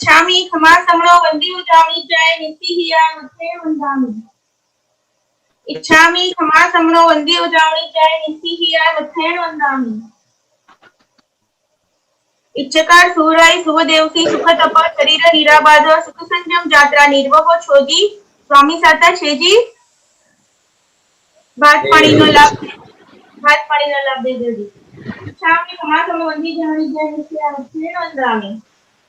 इच्छामि खमा समणो वंदी उजामि जय निसिहिया मुथे वंदामि। इच्छामि खमा समणो वंदी उजामि जय निसिहिया मुथे वंदामि। इच्छकार सुराई शुभ देवसी सुख तप शरीर हीराबाद सुख संजम जात्रा निर्वह छोजी स्वामी साता छेजी भात पानी नो लाभ दे देजी। इच्छामि खमा समणो वंदी उजामि जय निसिहिया मुथे वंदामि।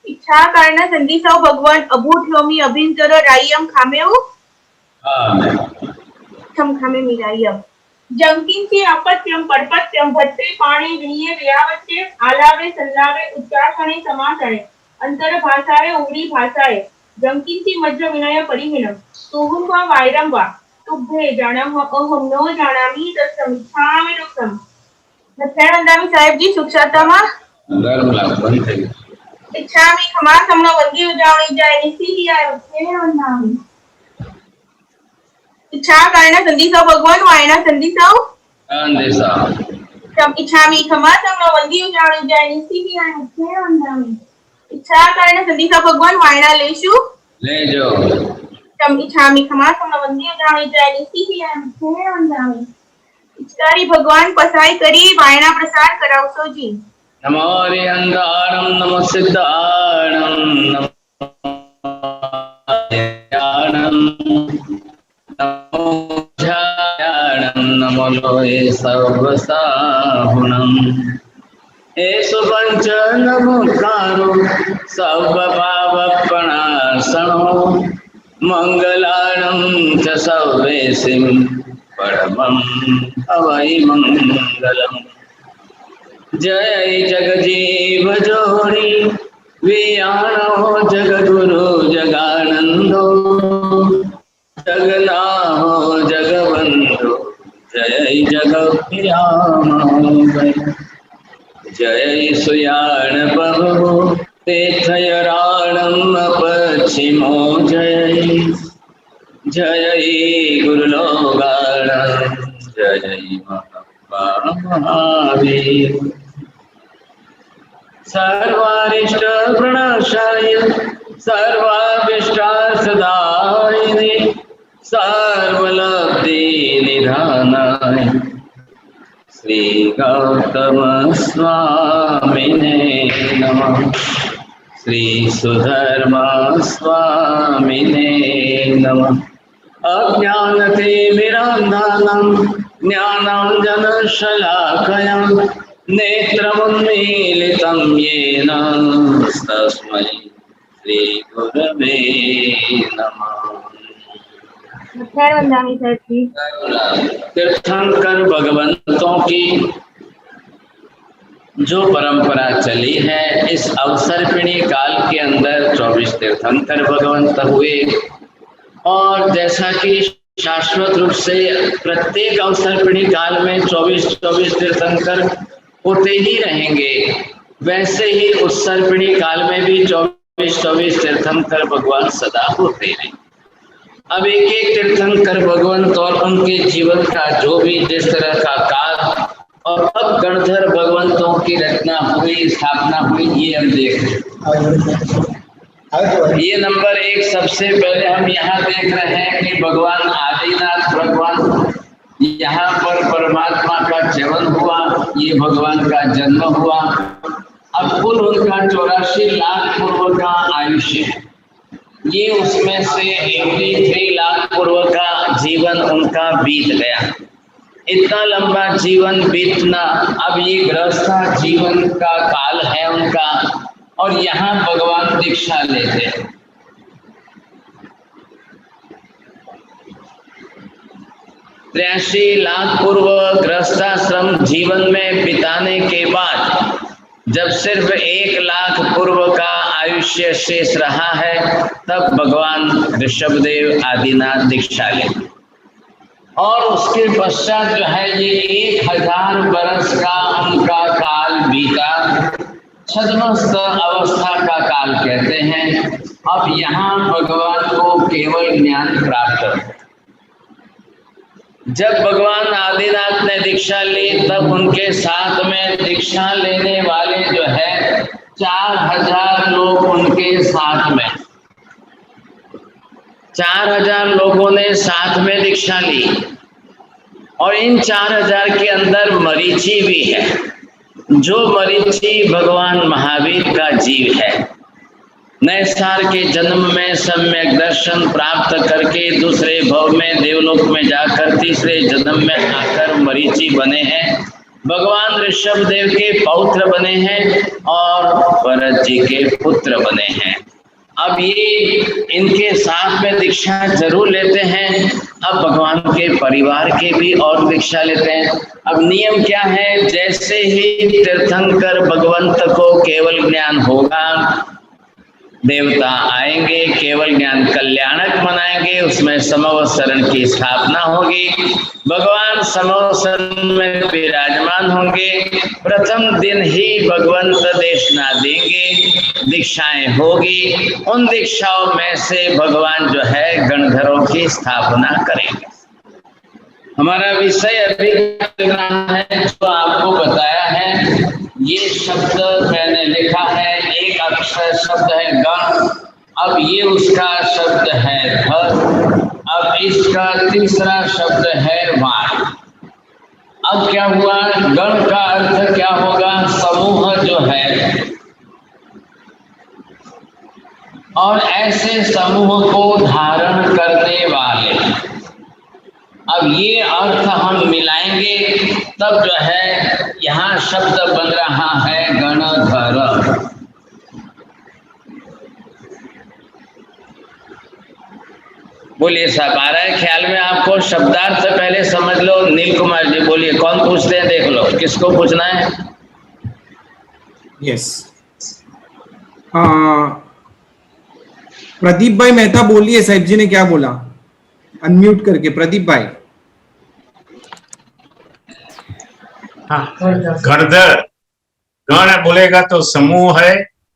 इच्छा कारण संदिसाओ भगवान अभूठ्योमी अभिंतर रायम खामेउ थम खामे मिरायम जंकिंची अपत्यम परपत्यम भट्टे पाणी विनिये व्यावच्चे आलावे सल्लावे उच्चासणे समासणे अंतर भाषाए उड़ी भाषाए जंकिंची मज्ज विनय परिमिणम तुहुम वा वायरम वा तुभ्ये जाणम अहम नो जानामि तत्सम इच्छामि रुक्तम। नथेणंदामी साहेब जी सुख शांतामा गरम लाग बंद થઈ ગયું। इच्छामि खमा समणो वंदी उजामि जय निसिहिया मुथे वंदामि। इच्छा कारण संदिसाओ भगवान वायना संदिसाओ तम इच्छामि खमा समणो वंदी उजामि जय निसिहिया मुथे वंदामि। इच्छा कारण संदिसाओ भगवान वायना लेशु लेजो तम इच्छामि खमा समणो वंदी उजामि जय निसिहिया मुथे वंदामि। इच्छकारी भगवान पसाई करी वायना प्रसार करावसो जी। नमो हरिहंदाणं नमो सिद्धाणं नमो ध्यानं नमो ध्यानं नमो लोये सर्वसाहुणं एषु पंच नमोकारो सर्वपावपणासनो मंगलानं च सर्वेसिं परमं हवै मंगलम्। जय जगजीव जोड़ी वियाणो जगगुरु जगानंदो जगनाहो जगबंधु जय जगप्रियामोदय जय सुयाण प्रभु तीर्थयराणम पश्चिमो जय जय गुरुलोगाण जय महावीर सर्वारिष्ट प्रणशाय सर्वाभिष्टार्थदायिने सर्वलब्धि निधानाय श्री गौतम स्वामिने नमः। श्री सुधर्मा स्वामिने नमः। अज्ञानतिमिरान्धानां ज्ञानाञ्जनशलाकया नेत्रमुन्मीलितं येन तस्मै श्रीगुरवे नमः। तीर्थंकर भगवंतों की जो परंपरा चली है, इस अवसर्पिणी काल के अंदर 24 तीर्थंकर भगवंत हुए और जैसा कि शाश्वत रूप से प्रत्येक अवसर्पिणी काल में 24 तीर्थंकर होते ही रहेंगे, वैसे ही उत्सर्पिणी काल में भी 24 तीर्थंकर भगवान सदा होते हैं। अब एक एक तीर्थंकर भगवंत और उनके जीवन का जो भी जिस तरह का काल और अब गणधर भगवंतों की रचना हुई, स्थापना हुई, ये हम देख रहे हैं। ये नंबर 1 सबसे पहले हम यहाँ देख रहे हैं कि भगवान आदिनाथ भगवान यहाँ पर परमात्मा का जन्म हुआ, ये भगवान का जन्म हुआ। अब कुल उनका 84 लाख पूर्व का आयुष्य है, ये उसमें से 83 लाख पूर्व का जीवन उनका बीत गया। इतना लंबा जीवन बीतना, अब ये गृहस्थ जीवन का काल है उनका, और यहाँ भगवान दीक्षा लेते हैं। 83 लाख पूर्व गृहस्थाश्रम जीवन में बिताने के बाद जब सिर्फ 1 लाख पूर्व का आयुष्य शेष रहा है, तब भगवान ऋषभदेव आदिनाथ दीक्षा लेते, और उसके पश्चात जो है ये 1000 बरस का उनका काल बीता, छद्मस्त अवस्था का काल कहते हैं। अब यहाँ भगवान को केवल ज्ञान प्राप्त हो। जब भगवान आदिनाथ ने दीक्षा ली, तब उनके साथ में दीक्षा लेने वाले जो है 4000 लोग उनके साथ में, 4000 लोगों ने साथ में दीक्षा ली। और इन 4000 के अंदर मरीचि भी है, जो मरीचि भगवान महावीर का जीव है। नए साल के जन्म में सम्यक दर्शन प्राप्त करके दूसरे भव में देवलोक में जाकर तीसरे जन्म में आकर मरीचि बने हैं, भगवान ऋषभ देव के पौत्र बने हैं और भरत जी के पुत्र बने हैं। अब ये इनके साथ में दीक्षा जरूर लेते हैं। अब भगवान के परिवार के भी और दीक्षा लेते हैं। अब नियम क्या है, जैसे ही तीर्थंकर भगवंत को केवल ज्ञान होगा, देवता आएंगे, केवल ज्ञान कल्याणक मनाएंगे, उसमें समवसरण की स्थापना होगी, भगवान समवसरण में विराजमान होंगे। प्रथम दिन ही भगवंत देशना देंगे, दीक्षाएं होगी। उन दीक्षाओं में से भगवान जो है गणधरों की स्थापना करेंगे। हमारा विषय अभी है जो आपको बताया है, ये शब्द मैंने लिखा है, एक अक्षर शब्द है गण, अब ये उसका शब्द है धर, अब इसका तीसरा शब्द है वाण। अब क्या हुआ, गण का अर्थ क्या होगा, समूह जो है, और ऐसे समूह को धारण करने वाले। अब ये अर्थ हम मिलाएंगे तब जो है यहाँ शब्द बन रहा है गणधर। बोलिए साहब, आ रहा है ख्याल में आपको? शब्दार्थ से पहले समझ लो। नील कुमार जी बोलिए, कौन पूछते हैं देख लो, किसको पूछना है? यस, प्रदीप भाई मेहता बोलिए, साहिब जी ने क्या बोला, अनम्यूट करके। प्रदीप भाई। हाँ, गणधर, गण बोलेगा तो समूह है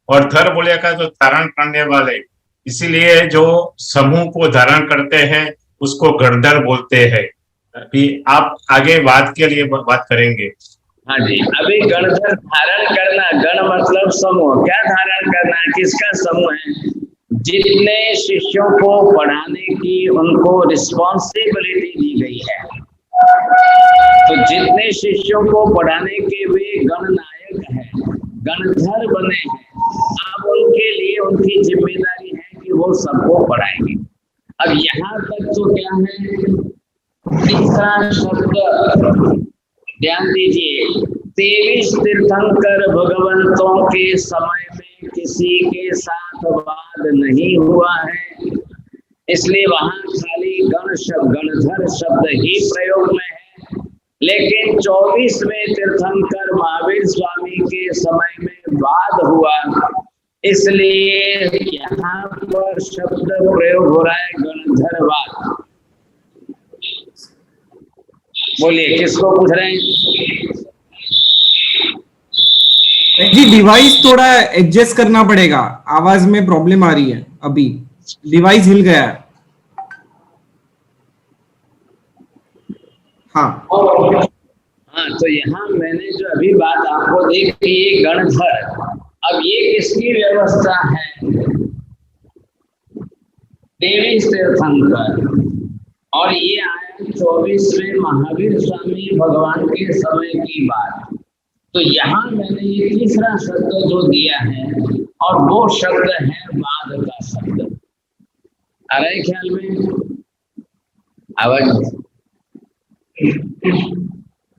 और धर बोलेगा तो धारण करने वाले, इसीलिए जो समूह को धारण करते हैं उसको गणधर बोलते हैं। अभी आप आगे बात के लिए बात करेंगे। हाँ जी, अभी गणधर धारण करना, गण मतलब समूह, क्या धारण करना है, किसका समूह है? जितने शिष्यों को पढ़ाने की उनको रिस्पॉन्सिबिलिटी दी गई है, तो जितने शिष्यों को पढ़ाने के वे गणनायक हैं, गणधर बने हैं, अब उनके लिए उनकी जिम्मेदारी है कि वो सबको पढ़ाएंगे। अब यहाँ तक तो क्या है, तीसरा शब्द ध्यान दीजिए, 23 तीर्थंकर भगवंतों के समय में किसी के साथ वाद नहीं हुआ है, इसलिए वहां खाली गण शब्द, गणधर शब्द ही प्रयोग में है। लेकिन 24वें तीर्थंकर महावीर स्वामी के समय में वाद हुआ, इसलिए यहाँ पर शब्द प्रयोग हो रहा है गणधरवाद। बोलिए, किसको पूछ रहे हैं जी? डिवाइस थोड़ा एडजस्ट करना पड़ेगा, आवाज में प्रॉब्लम आ रही है, अभी डिवाइस हिल गया है। हाँ हाँ, तो यहाँ मैंने जो अभी बात आपको देखी, ये गणधर, अब ये किसकी व्यवस्था है? 23 तीर्थंकर, और ये आया 24वें महावीर स्वामी भगवान के समय की बात। तो यहाँ मैंने ये तीसरा शब्द जो दिया है, और वो शब्द है वाद का शब्द। आ रहा है ख्याल में?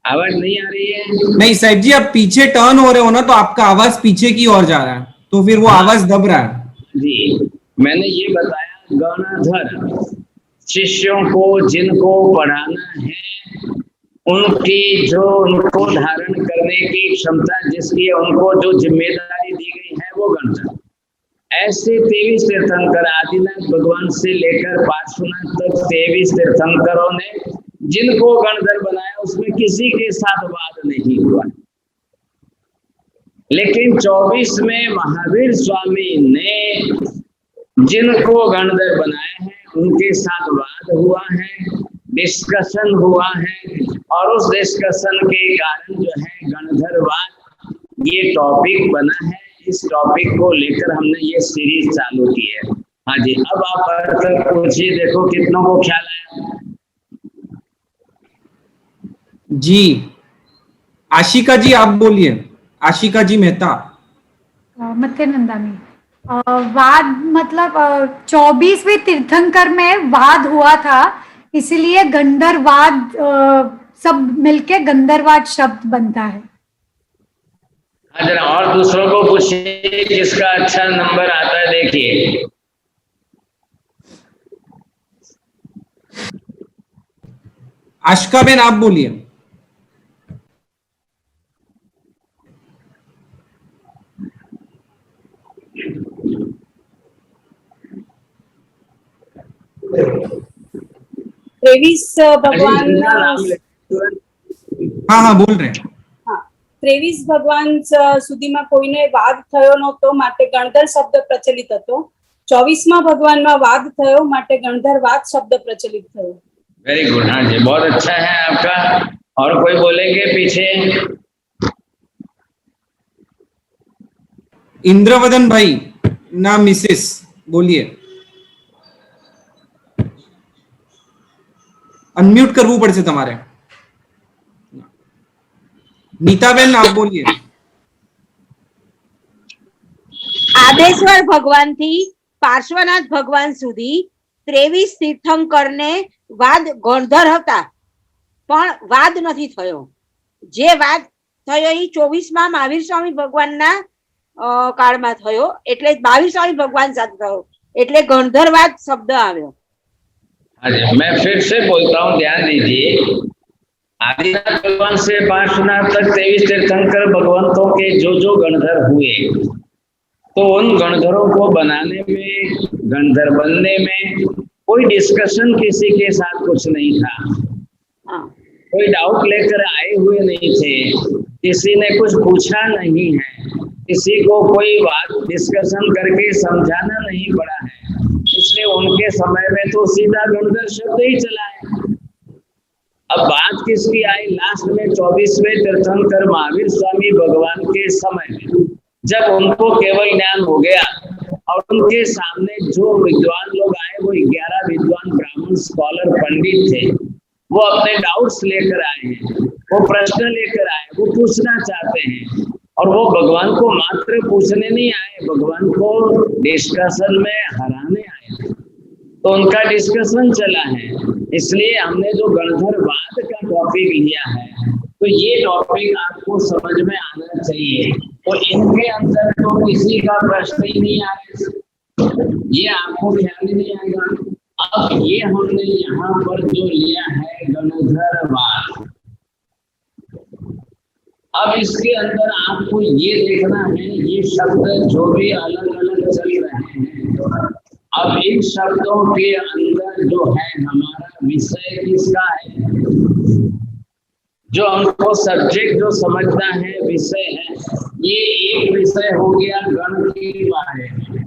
आवाज नहीं आ रही है? नहीं साहिब जी, आप पीछे टर्न हो रहे हो ना, तो आपका आवाज पीछे की ओर जा रहा है, तो फिर वो आवाज दब रहा है। जी, मैंने ये बताया, गणधर शिष्यों को जिनको पढ़ाना है, उनकी जो उनको धारण करने की क्षमता जिसकी है, उनको जो जिम्मेदारी दी गई है, वो गणधर। ऐसे 23 तीर्थंकर, आदिनाथ भगवान से लेकर पार्श्वनाथ तक 23 तीर्थंकरों ने जिनको गणधर बनाया, उसमें किसी के साथ वाद नहीं हुआ। लेकिन 24वें महावीर स्वामी ने जिनको गणधर बनाया है, उनके साथ वाद हुआ है, डिस्कशन हुआ है, और उस डिस्कशन के कारण जो है गणधरवाद ये टॉपिक बना है। इस टॉपिक को लेकर हमने ये सीरीज चालू की है। हाँ जी, अब आप अर्थ पूछिए, देखो कितनों को ख्याल आया। जी आशिका जी आप बोलिए, आशिका जी मेहता। मत्थे नंदानी, वाद मतलब 24वें तीर्थंकर में वाद हुआ था, इसलिए गंधर्वाद सब मिलके गंधर्वाद शब्द बनता है। हाँ जरा और दूसरों को पूछिए किसका अच्छा नंबर आता है, देखिए। आशिका बेन आप बोलिए। ત્રેવીસ ભગવાન हाँ हाँ बोल रहे हैं। હા 23 ભગવાન સુધીમાં કોઈને વાદ થયો નહોતો માટે ગણધર શબ્દ પ્રચલિત હતો। 24મા ભગવાનમાં વાદ થયો માટે ગણધરવાદ શબ્દ પ્રચલિત થયો। वेरी गुड, हाँ जी बहुत अच्छा है आपका। और कोई बोलेंगे पीछे? इंद्रवदन भाई ना मिसेस बोलिए, अनम्यूट करવું પડશે તમારે। नीताबेन आप बोलिए। આદેશ્વર ભગવાન થી પાર્શ્વનાથ ભગવાન સુધી 23 તીર્થંકરને વાદ ગણધર હતા, પણ વાદ નથી થયો। જે વાદ થયો એ 24મા મહાવીર સ્વામી ભગવાનના કાળમાં થયો, એટલે મહાવીર સ્વામી ભગવાન સાથે થયો, એટલે ગણધરવાદ શબ્દ આવ્યો। हाँ जी, मैं फिर से बोलता हूँ, ध्यान दीजिए। आदिनाथ भगवान से पार्श्वनाथ तक 23 तीर्थंकर भगवंतों के जो गणधर हुए, तो उन गणधरों को बनाने में, गणधर बनने में कोई डिस्कशन किसी के साथ कुछ नहीं था। हाँ। कोई डाउट लेकर आए हुए नहीं थे, किसी ने कुछ पूछा नहीं है, किसी को कोई बात डिस्कशन करके समझाना नहीं पड़ा है, इसलिए उनके समय में तो सीधा गणधर शब्द ही चला है। अब बात किसकी आई? लास्ट में 24वें तीर्थंकर महावीर स्वामी भगवान के समय में, जब उनको केवल ज्ञान हो गया और उनके सामने जो विद्वान लोग आए, वो 11 विद्वान ब्राह्मण स्कॉलर पंडित थे, वो अपने डाउट्स लेकर आए हैं, वो प्रश्न लेकर आए, वो पूछना चाहते हैं, और वो भगवान को मात्र पूछने नहीं आए, भगवान को डिस्कशन में हराने आए। तो उनका डिस्कशन चला है, इसलिए हमने जो गणधरवाद का टॉपिक लिया है, तो ये टॉपिक आपको समझ में आना चाहिए। तो इनके अंदर तो किसी का प्रश्न ही नहीं आया, ये आपको ख्याल ही नहीं आएगा। अब ये हमने यहाँ पर जो लिया है गणधरवाद, अब इसके अंदर आपको ये देखना है, ये शब्द जो भी अलग अलग चल रहे हैं, अब इन शब्दों के अंदर जो है हमारा विषय किसका है, जो हमको सब्जेक्ट जो समझना है, विषय है। ये एक विषय हो गया गण के बारे में,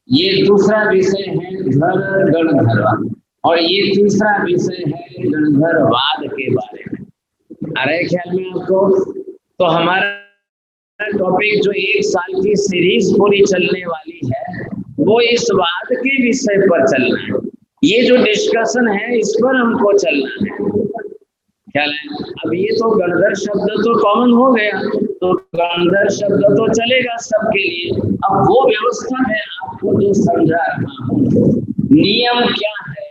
ये दूसरा विषय है धर गणधरवाद, और ये तीसरा विषय है गणधरवाद के बारे में। आ रहे ख्याल में आपको? तो हमारा टॉपिक जो 1 साल की सीरीज पूरी चलने वाली है, वो इस वाद के विषय पर चलना है। ये जो डिस्कशन है इस पर हमको चलना है, ख्याल है? अब ये तो गणधर शब्द तो कॉमन हो गया, तो गणधर शब्द तो चलेगा सबके लिए। अब वो व्यवस्था है आपको जो समझा रहा हूँ, नियम क्या है,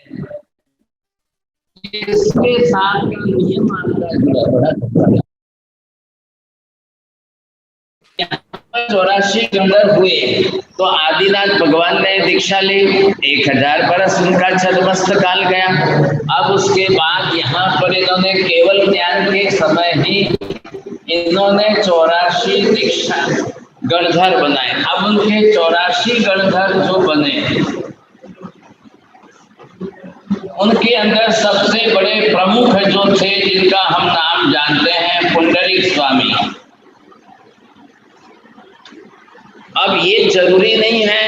इसके साथ का नियम आपका जुड़ा। 84 गंधर्व हुए, तो आदिनाथ भगवान ने दीक्षा ली, 1000 बरस उनका छद्मस्त काल गया। अब उसके बाद यहाँ पर इन्होंने केवल ज्ञान के समय ही इन्होंने 84 दीक्षा गणधर बनाए। अब उनके 84 गणधर जो बने, उनके अंदर सबसे बड़े प्रमुख जो थे, जिनका हम नाम जानते हैं, पुंडरीक स्वामी। अब ये जरूरी नहीं है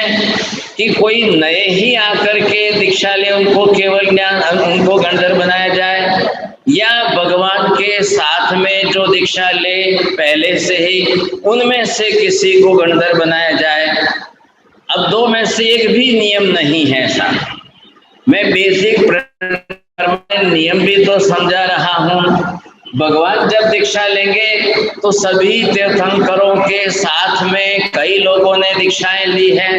कि कोई नए ही आकर के दीक्षा ले उनको केवल ज्ञान, उनको गणधर बनाया जाए, या भगवान के साथ साथ में जो दीक्षा ले पहले से ही, उनमें से किसी को गणधर बनाया जाए। अब दो में से एक भी नियम नहीं है साहब। मैं बेसिक नियम भी तो समझा रहा हूँ। भगवान जब दीक्षा लेंगे तो सभी तीर्थंकरों के साथ में कई लोगों ने दीक्षाएं ली हैं।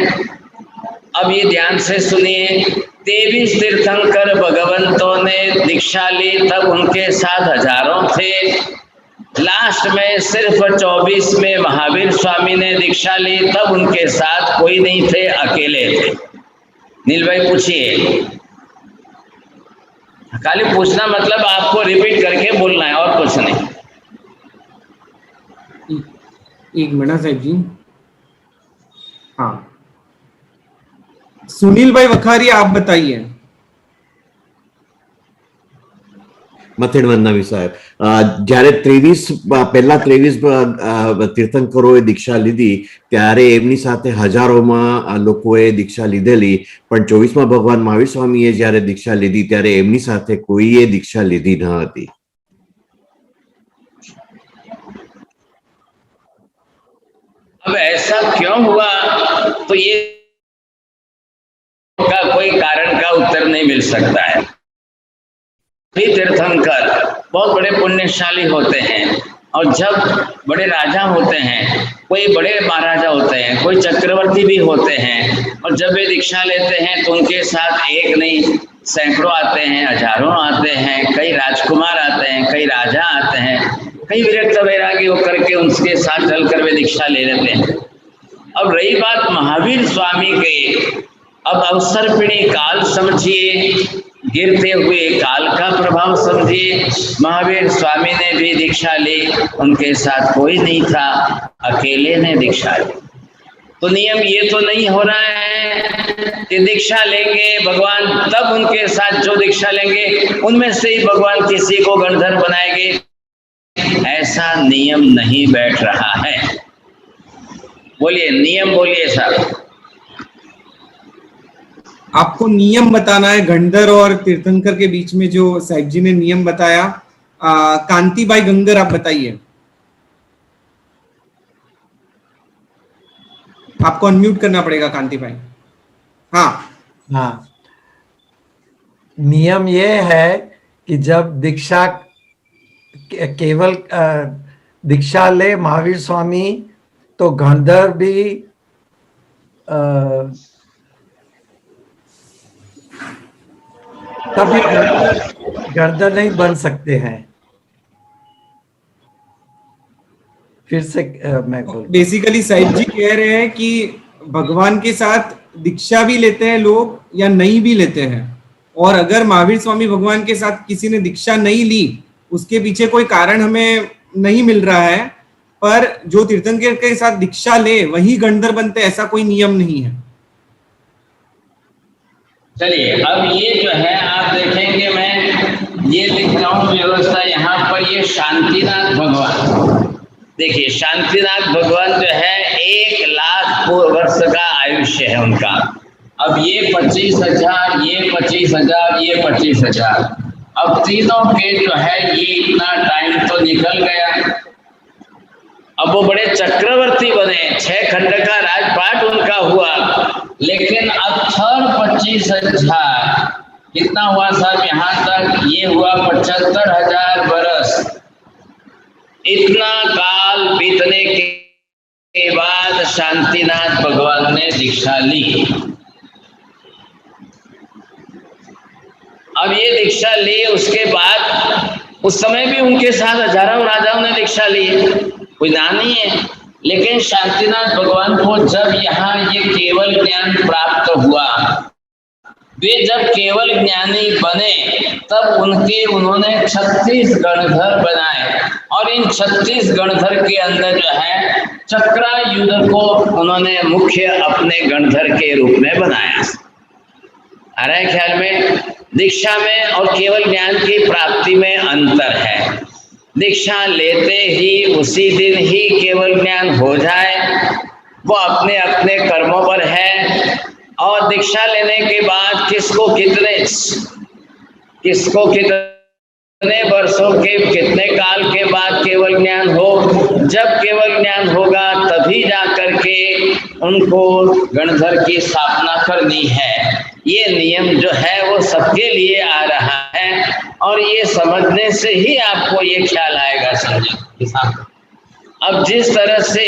अब ये ध्यान से सुनिए, 23 तीर्थंकर भगवंतों ने दीक्षा ली, तब उनके साथ हजारों थे। लास्ट में सिर्फ 24 में महावीर स्वामी ने दीक्षा ली, तब उनके साथ कोई नहीं थे, अकेले थे। नील भाई पूछिए। खाली पूछना मतलब आपको रिपीट करके बोलना है और कुछ नहीं। एक मिनट साहब जी। हाँ, सुनील भाई वखारिया आप बताइए। મથેડ વંદનાવી સાહેબ, જ્યારે 23 તીર્થંકરોએ દીક્ષા લીધી ત્યારે એમની સાથે હજારોમાં લોકોએ દીક્ષા લીધેલી, પણ 24માં ભગવાન મહાવીર સ્વામીએ જ્યારે દીક્ષા લીધી ત્યારે એમની સાથે કોઈએ દીક્ષા લીધી ન હતી। अब ऐसा क्यों हुआ, तो ये का कोई कारण का उत्तर नहीं मिल सकता है। भी तीर्थंकर बहुत बड़े पुण्यशाली होते हैं, और जब बड़े राजा होते हैं, कोई बड़े महाराजा होते हैं, कोई चक्रवर्ती भी होते हैं, और जब वे दीक्षा लेते हैं तो उनके साथ एक नहीं सैकड़ों आते हैं, हजारों आते हैं, कई राजकुमार आते हैं, कई राजा आते हैं, कई विरक्त वैरागी होकर के उनके साथ चलकर वे दीक्षा ले लेते हैं। अब रही बात महावीर स्वामी के, अब अवसर्पिणी काल समझिए, गिरते हुए काल का प्रभाव समझिए। महावीर स्वामी ने भी दीक्षा ली, उनके साथ कोई नहीं था, अकेले ने दीक्षा ली। तो नियम ये तो नहीं हो रहा है कि दीक्षा लेंगे भगवान, तब उनके साथ जो दीक्षा लेंगे उनमें से ही भगवान किसी को गणधर बनाएंगे, ऐसा नियम नहीं बैठ रहा है। बोलिए नियम, बोलिए साहब। आपको नियम बताना है गणधर और तीर्थंकर के बीच में, जो साहिब जी ने नियम बताया। कांति भाई गंगर आप बताइए। आपको अनम्यूट करना पड़ेगा कांति भाई। हाँ, नियम ये है कि जब दीक्षा केवल दीक्षा ले महावीर स्वामी, तो गणधर भी तभी गणधर नहीं बन सकते हैं। फिर से मैं बोल, बेसिकली साहिब जी कह रहे हैं कि भगवान के साथ दीक्षा भी लेते हैं लोग या नहीं भी लेते हैं, और अगर महावीर स्वामी भगवान के साथ किसी ने दीक्षा नहीं ली, उसके पीछे कोई कारण हमें नहीं मिल रहा है, पर जो तीर्थंकर के साथ दीक्षा ले वही गणधर बनते, ऐसा कोई नियम नहीं है। चलिए, अब ये जो है आप देखेंगे, मैं ये लिख रहा हूँ व्यवस्था यहाँ पर। ये शांतिनाथ भगवान, देखिए शांतिनाथ भगवान जो है 1 लाख वर्ष का आयुष्य है उनका। अब ये 25,000, ये 25,000, ये 25,000, अब तीनों के जो है ये इतना टाइम तो निकल गया। अब वो बड़े चक्रवर्ती बने, 6 खंड का राजपाट उनका हुआ, लेकिन अक्षर 25,000 कितना हुआ साहब, यहाँ तक ये हुआ 75,000 बरस। इतना काल बीतने के बाद शांतिनाथ भगवान ने दीक्षा ली। अब ये दीक्षा ली, उसके बाद उस समय भी उनके साथ हजारों राजाओं ने दीक्षा ली, कोई ना नहीं है। लेकिन शांतिनाथ भगवान को जब यहाँ ये केवल ज्ञान प्राप्त हुआ, वे जब केवल ज्ञानी बने, तब उन्होंने 36 गणधर बनाए, और इन 36 गणधर के अंदर जो है चक्रायुध को उन्होंने मुख्य अपने गणधर के रूप में बनाया। आ रहा है ख्याल में? दीक्षा में और केवल ज्ञान की प्राप्ति में अंतर है। दीक्षा लेते ही उसी दिन ही केवल ज्ञान हो जाए, वो अपने अपने कर्मों पर है। और दीक्षा लेने के बाद किसको कितने कितने वर्षों के, कितने काल के बाद केवल ज्ञान हो। जब केवल ज्ञान होगा तभी जाकर के उनको गणधर की स्थापना करनी है। ये नियम जो है वो सबके लिए आ रहा है, और ये समझने से ही आपको ये ख्याल आएगा। समझे, अब जिस तरह से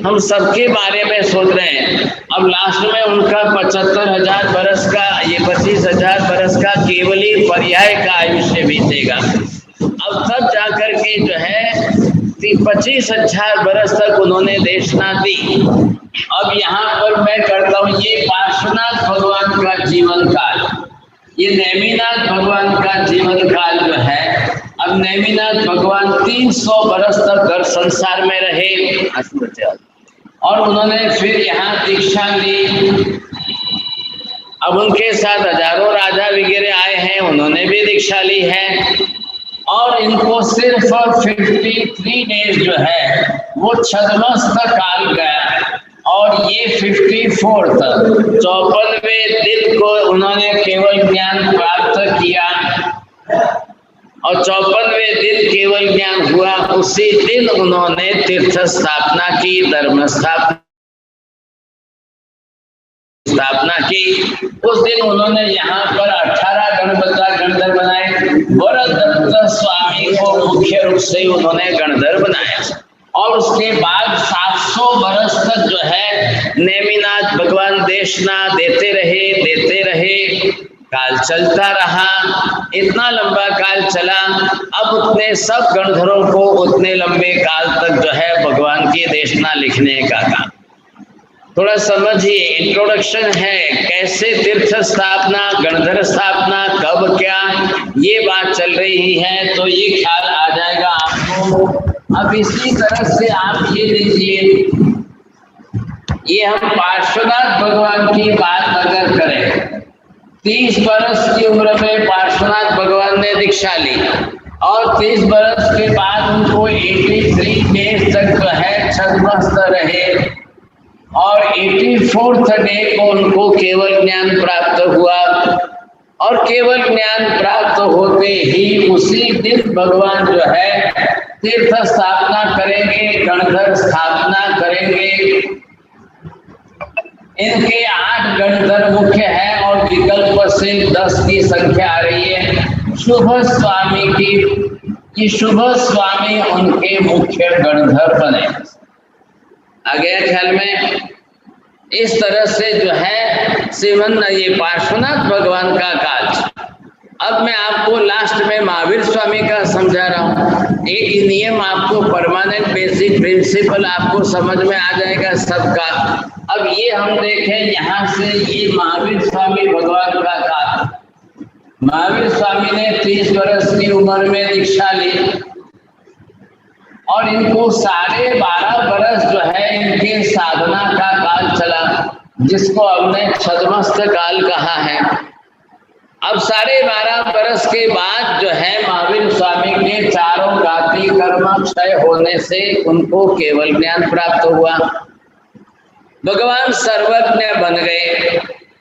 हम सबके बारे में सोच रहे हैं, अब लास्ट में उनका 75,000 बरस का, ये 25,000 बरस का केवली पर्याय का आयुष्य बीतेगा। अब तब जाकर के जो है 25,000 बरस तक उन्होंने देशना दी। अब यहाँ पर मैं करता हूँ ये पार्श्वनाथ भगवान का जीवन काल, ये नेमिनाथ भगवान का जीवन काल जो है। अब नेमिनाथ भगवान 300 बरस तक संसार में रहे, और उन्होंने फिर यहाँ दीक्षा ली। अब उनके साथ हजारों राजा वगैरह आए हैं, उन्होंने भी दीक्षा ली है, और इनको सिर्फ 53 डेज जो है वो छद्मस्त काल गया, और ये 54वें दिन को उन्होंने केवल ज्ञान प्राप्त किया, और 54वें दिन केवल ज्ञान हुआ। उसी दिन उन्होंने तीर्थ स्थापना की, धर्म स्थापना की। उस दिन उन्होंने यहाँ पर 18 गणधर बनाए। वरदत्त स्वामी को मुख्य रूप से उन्होंने गणधर बनाया, और उसके बाद 700 बरस तक जो है नेमिनाथ भगवान देशना देते रहे। काल चलता रहा, इतना लंबा काल चला। अब उतने सब गणधरों को उतने लंबे काल तक जो है भगवान की देशना लिखने का काम। थोड़ा समझिए, इंट्रोडक्शन है, कैसे तीर्थ स्थापना, गणधर स्थापना, कब क्या, ये बात चल रही है, तो ये ख्याल आ जाएगा आपको। अब इसी तरह से आप ये लीजिए, ये हम पार्श्वनाथ भगवान की बात अगर करें, 30 बरस की उम्र में पार्श्वनाथ भगवान ने दीक्षा ली, और 30 बरस के बाद उनको 83 डेज तक जो है छद्मस्त रहे, और 84th डे को उनको केवल ज्ञान प्राप्त हुआ। और केवल ज्ञान प्राप्त होते ही उसी दिन भगवान जो है तीर्थ स्थापना करेंगे, गणधर स्थापना करेंगे। इनके 8 गणधर मुख्य है, और विकल्प से 10 की संख्या आ रही है शुभ स्वामी की। ये शुभ स्वामी उनके मुख्य गणधर बने। आ गया ख्याल में? इस तरह से जो है श्रीमन ये पार्श्वनाथ भगवान का काज। अब मैं आपको लास्ट में महावीर स्वामी का समझा रहा हूँ। एक नियम आपको, परमानेंट बेसिक प्रिंसिपल आपको समझ में आ जाएगा सबका। अब ये हम देखें यहाँ से, ये महावीर स्वामी भगवान का काज। महावीर स्वामी ने 30 वर्ष की उम्र में दीक्षा ली, और इनको 12.5 वर्ष जो है इनके साधना का काल चला, जिसको हमने छद्मस्त काल कहा है। अब 12.5 वर्ष के बाद जो है महावीर स्वामी के चारों गाती कर्म क्षय होने से उनको केवल ज्ञान प्राप्त हुआ। भगवान सर्वज्ञ बन गए।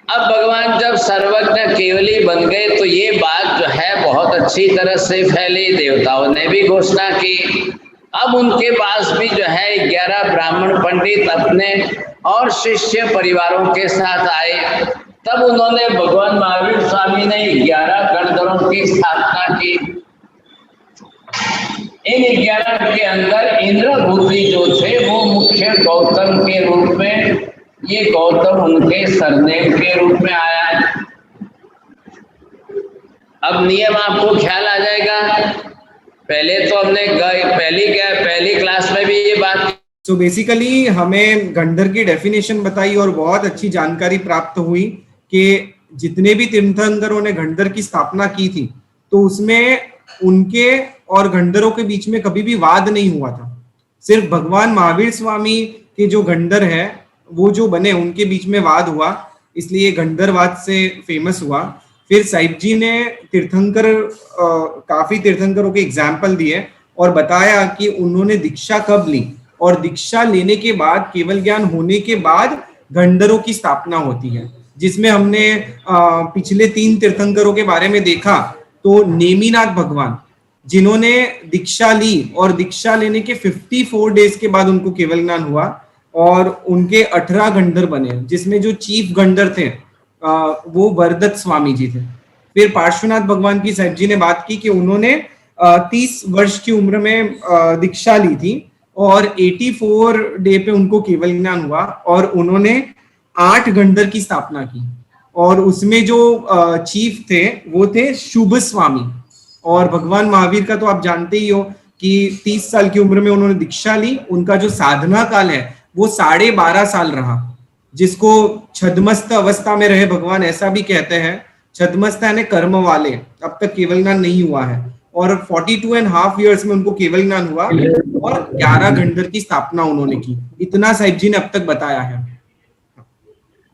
अब भगवान जब सर्वज्ञ केवली बन गए तो ये बात जो है बहुत अच्छी तरह से फैली, देवताओं ने भी घोषणा की। अब उनके पास भी जो है 11 ब्राह्मण पंडित अपने और शिष्य परिवारों के साथ आए। तब उन्होंने, भगवान महावीर स्वामी ने 11 गणधरों की स्थापना की। इन 11 के अंदर इंद्रभूति जो थे वो मुख्य गौतम के रूप में, ये गौतम उनके सरनेम के रूप में आया है। अब नियम आपको ख्याल आ जाएगा। पहले तो हमने पहली क्लास में भी ये बात। सो बेसिकली हमें गणधर की डेफिनेशन बताई और बहुत अच्छी जानकारी प्राप्त हुई कि जितने भी तीर्थंकरों ने गणधर की स्थापना की थी तो उसमें उनके और गणधरों के बीच में कभी भी वाद नहीं हुआ था। सिर्फ भगवान महावीर स्वामी के जो गणधर है वो जो बने उनके बीच में वाद हुआ, इसलिए गणधरवाद से फेमस हुआ। फिर साहिब जी ने काफी तीर्थंकरों के एग्जाम्पल दिए और बताया कि उन्होंने दीक्षा कब ली, और दीक्षा लेने के बाद, केवल ज्ञान होने के बाद गणधरों की स्थापना होती है, जिसमें हमने पिछले 3 तीर्थंकरों के बारे में देखा। तो नेमिनाथ भगवान जिन्होंने दीक्षा ली और दीक्षा लेने के 54 डेज के बाद उनको केवल ज्ञान हुआ और उनके 18 गंधर बने, जिसमें जो चीफ गंधर थे वो वरदत्त स्वामी जी थे। फिर पार्श्वनाथ भगवान की साहिब जी ने बात की कि उन्होंने 30 वर्ष की उम्र में दीक्षा ली थी और 84 डे पे उनको केवल ज्ञान हुआ और उन्होंने 8 गंधर की स्थापना की और उसमें जो चीफ थे वो थे शुभ स्वामी। और भगवान महावीर का तो आप जानते ही हो कि 30 साल की उम्र में उन्होंने दीक्षा ली। उनका जो साधना काल है वो 12.5 साल रहा, जिसको छद्मस्त अवस्था में रहे भगवान ऐसा भी कहते हैं। छद्मस्त यानी कर्म वाले, अब तक केवल ज्ञान नहीं हुआ है और 42.5 ईयर्स में उनको केवल ज्ञान हुआ और 11 गंधर की स्थापना उन्होंने की। इतना साहिब जी ने अब तक बताया है।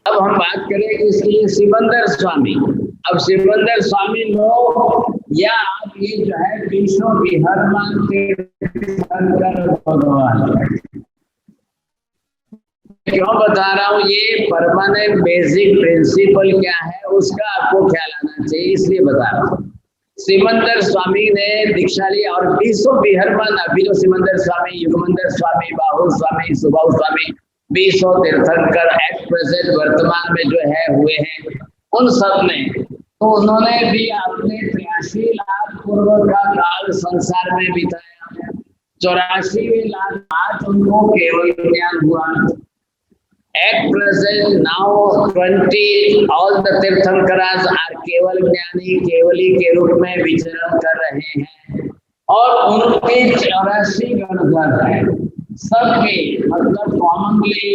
अब हम बात करें इसलिए सिमंदर स्वामी। अब सिमंदर स्वामी लोग या आप ये जो है विष्णु विहर मानते भगवान, क्यों बता रहा हूँ, ये परमानेंट बेसिक प्रिंसिपल क्या है उसका आपको ख्याल आना चाहिए, इसलिए बता रहा हूँ। सिमंदर स्वामी ने दीक्षा ली और विश्व विहरमान अभिनव सिमंदर स्वामी, युगमंदर स्वामी, बाहु स्वामी, सुबाहु स्वामी, 20 तीर्थंकर एट प्रेजेंट वर्तमान में जो है हुए हैं, उन सब ने तो उन्होंने भी अपने 83 लाख पूर्व का काल संसार में बिताया। 84 लाख बाद उनको केवल ज्ञान हुआ। At present now 20 all the तीर्थंकराज are केवल ज्ञानी, केवली के रूप में विचरण कर रहे हैं और उनके 84 गणधर है। सबके मतलब कॉमनली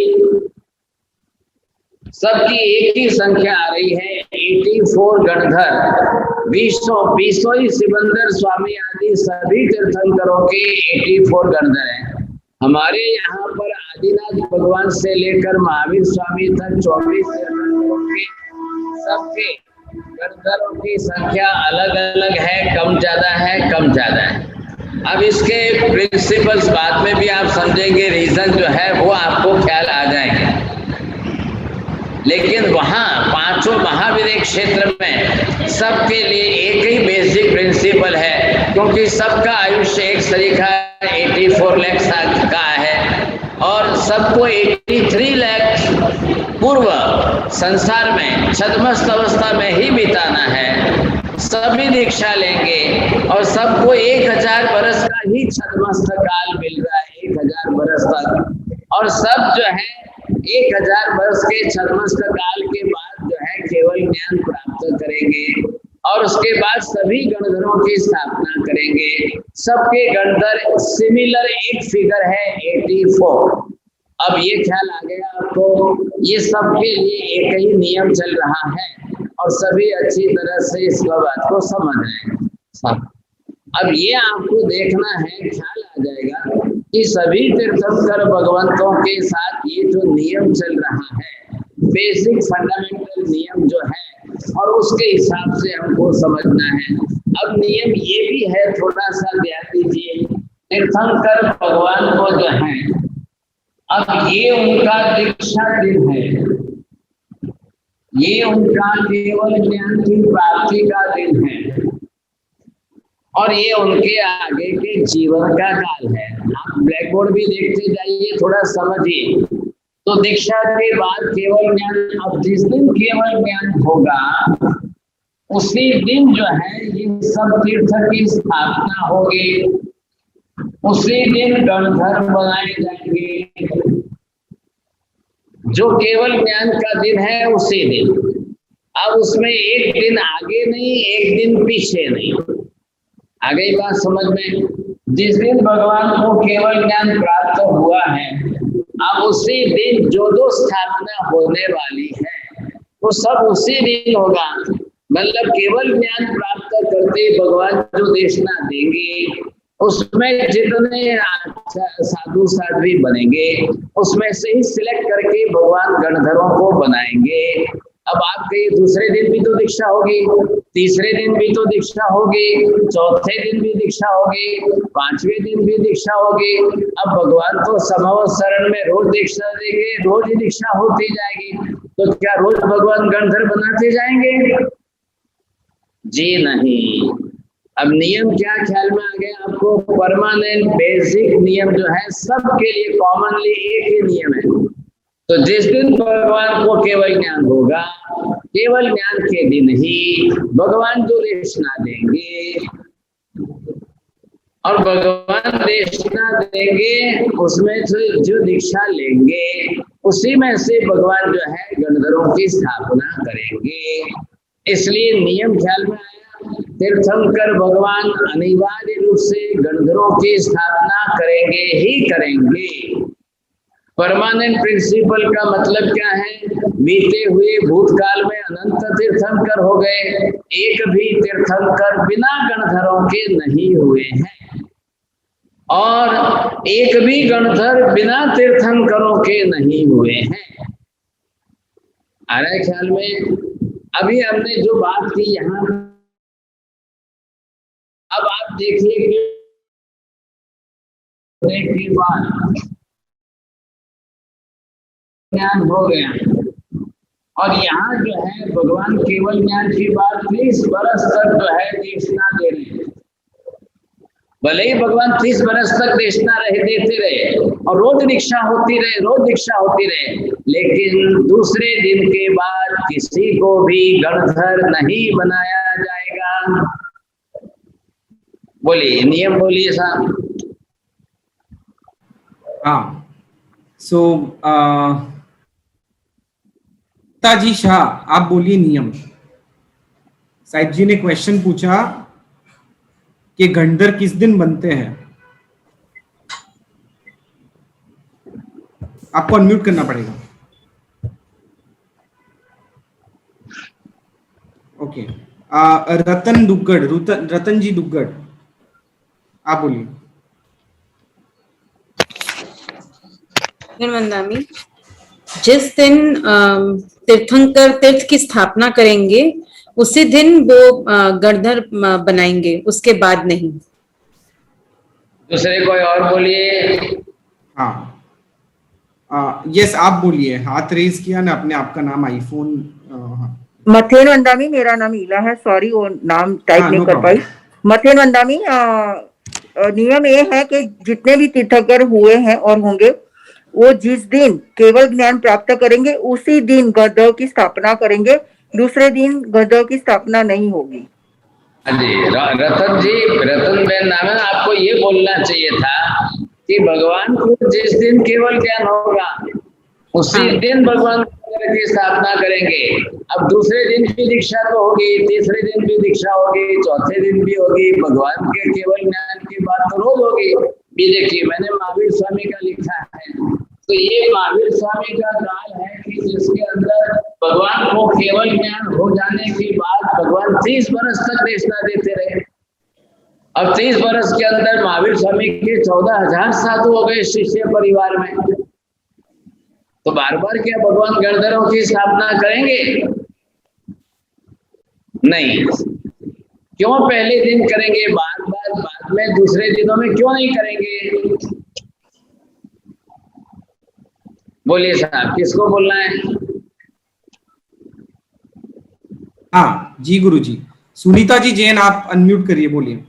सबकी एक ही संख्या आ रही है 84 गणधर। विश्व सिमंदर स्वामी आदि सभी तीर्थंकरों के 84 गणधर हैं। हमारे यहाँ पर आदिनाथ भगवान से लेकर महावीर स्वामी तक 24 तीर्थंकरों के सबके गणधरों की संख्या अलग अलग है, कम ज्यादा है, कम ज्यादा है। अब इसके प्रिंसिपल्स बाद में भी आप समझेंगे, रीजन जो है वो आपको ख्याल आ जाएंगे। लेकिन वहाँ पांचों महाविवेक क्षेत्र में सबके लिए एक ही बेसिक प्रिंसिपल है, क्योंकि सबका आयुष्य एक तरीका 84 लाख का है और सबको 83 लाख पूर्व संसार में छद्मस्त अवस्था में ही बिताना है। सभी दीक्षा लेंगे और सबको 1000 बरस का ही छद्मस्त काल मिल रहा है, 1000 बरस तक, और सब जो है 1000 वर्ष के छद्मस्त काल के बाद जो है केवल ज्ञान प्राप्त करेंगे और उसके बाद सभी गणधरों की स्थापना करेंगे। सबके गणधर सिमिलर एक फिगर है 84। अब ये ख्याल आ गया आपको, ये सबके लिए एक ही नियम चल रहा है और सभी अच्छी तरह से इस बात को समझ रहे हैं। अब ये आपको देखना है, ख्याल आ जाएगा कि सभी तीर्थंकर भगवंतों के साथ ये जो नियम चल रहा है, बेसिक फंडामेंटल नियम जो है, और उसके हिसाब से हमको समझना है। अब नियम ये भी है, थोड़ा सा ध्यान दीजिए, तीर्थंकर भगवान को जो है, अब ये उनका दीक्षा दिन है, ये उनका केवल ज्ञान की प्राप्ति का दिन है और ये उनके आगे के जीवन का काल है। आप ब्लैक बोर्ड भी देखते जाइए, थोड़ा समझिए। तो दीक्षा के बाद केवल ज्ञान, अब जिस दिन केवल ज्ञान होगा उसी दिन जो है ये सब तीर्थ की स्थापना होगी, उसी दिन गणधर बनाए जाएंगे। जो केवल ज्ञान का दिन है उसी दिन, अब उसमें एक दिन आगे नहीं, एक दिन पीछे नहीं। आ गई बात समझ में? जिस दिन भगवान को केवल ज्ञान प्राप्त हुआ है, अब उसी दिन जो स्थापना होने वाली है वो सब उसी दिन होगा। मतलब केवल ज्ञान प्राप्त करते भगवान जो देशना देंगे उसमें जितने साधु साध्वी बनेंगे उसमें से ही सिलेक्ट करके भगवान गणधरों को बनाएंगे। अब आप कहिए दूसरे दिन भी तो दीक्षा होगी, तीसरे दिन भी तो दीक्षा होगी, चौथे दिन भी दीक्षा होगी, पांचवें दिन भी दीक्षा होगी। अब भगवान तो समव शरण में रोज दीक्षा देंगे, रोज ही दीक्षा होती जाएगी, तो क्या रोज भगवान गणधर बनाते जाएंगे? जी नहीं। अब नियम क्या ख्याल में आ गया आपको? परमानेंट बेसिक नियम जो है सबके लिए कॉमनली एक ही नियम है। तो जिस दिन भगवान को केवल ज्ञान होगा, केवल ज्ञान के दिन ही भगवान जो देशना देंगे, और भगवान देशना देंगे उसमें से जो दीक्षा लेंगे उसी में से भगवान जो है गणधरों की स्थापना करेंगे। इसलिए नियम ख्याल में आया, तीर्थंकर भगवान अनिवार्य रूप से गणधरों की स्थापना करेंगे ही करेंगे। परमानेंट प्रिंसिपल का मतलब क्या है? बीते हुए भूतकाल में अनंत तीर्थंकर हो गए, एक भी तीर्थंकर बिना गणधरों के नहीं हुए हैं, और एक भी गणधर बिना तीर्थंकरों के नहीं हुए हैं। आ रहा है ख्याल में? अभी हमने जो बात की यहाँ, अब आप देखिए कि बाद ज्ञान हो गया, और यहाँ जो है भगवान केवल ज्ञान की बात 30 बरस तक जो है देशना दे रहे हैं। भले ही भगवान 30 बरस तक देशना देते रहे और रोज दीक्षा होती रहे, रोज दीक्षा होती रहे, लेकिन दूसरे दिन के बाद किसी को भी गणधर नहीं बनाया जाएगा। बोलिए, नियम बोलिए साहब। हाँ, सो ताजी शाह, आप बोलिए नियम। साहिब जी ने क्वेश्चन पूछा कि गणधर किस दिन बनते हैं। आपको अनम्यूट करना पड़ेगा। ओके, रतन दुग्गड़, रतन जी दुग्गड़, आप बोलिए। वंदामी, जिस दिन तीर्थंकर तीर्थ की स्थापना करेंगे उसी दिन वो गणधर बनाएंगे, उसके बाद नहीं। दूसरे कोई और बोलिए। हाँ, यस, आप बोलिए। हाथ रेज किया ना आपने, आपका नाम आईफोन। मथेन वंदामी, मेरा नाम ईला है, सॉरी वो नाम टाइप नहीं कर पाई। मथेन वंदामी, नियम ये है कि जितने भी तीर्थंकर हुए हैं और होंगे, वो जिस दिन केवल ज्ञान प्राप्त करेंगे उसी दिन गणधर की स्थापना करेंगे, दूसरे दिन गणधर की स्थापना नहीं होगी। जी, रतन जी, रतन बहन नाम है, आपको ये बोलना चाहिए था कि भगवान को जिस दिन केवल ज्ञान होगा उसी दिन भगवान की स्थापना करेंगे। अब दूसरे दिन भी दीक्षा तो होगी, तीसरे दिन भी दीक्षा होगी, चौथे दिन भी होगी, भगवान के केवल ज्ञान की बात तो रोज होगी। ये देखिए, मैंने महावीर स्वामी का लिखा है, तो ये महावीर स्वामी का काल है कि जिसके अंदर भगवान को केवल ज्ञान हो जाने के बाद भगवान 30 बरस तक देशना देते रहे। अब 30 बरस के अंदर महावीर स्वामी के 14,000 साधु हो गए शिष्य परिवार में, तो बार बार क्या भगवान गणधरों की स्थापना करेंगे? नहीं। क्यों पहले दिन करेंगे, बार बार बाद में दूसरे दिनों में क्यों नहीं करेंगे? बोलिए साहब, किसको बोलना है? हाँ जी गुरुजी। सुनीता जी जैन, आप अनम्यूट करिए, बोलिए।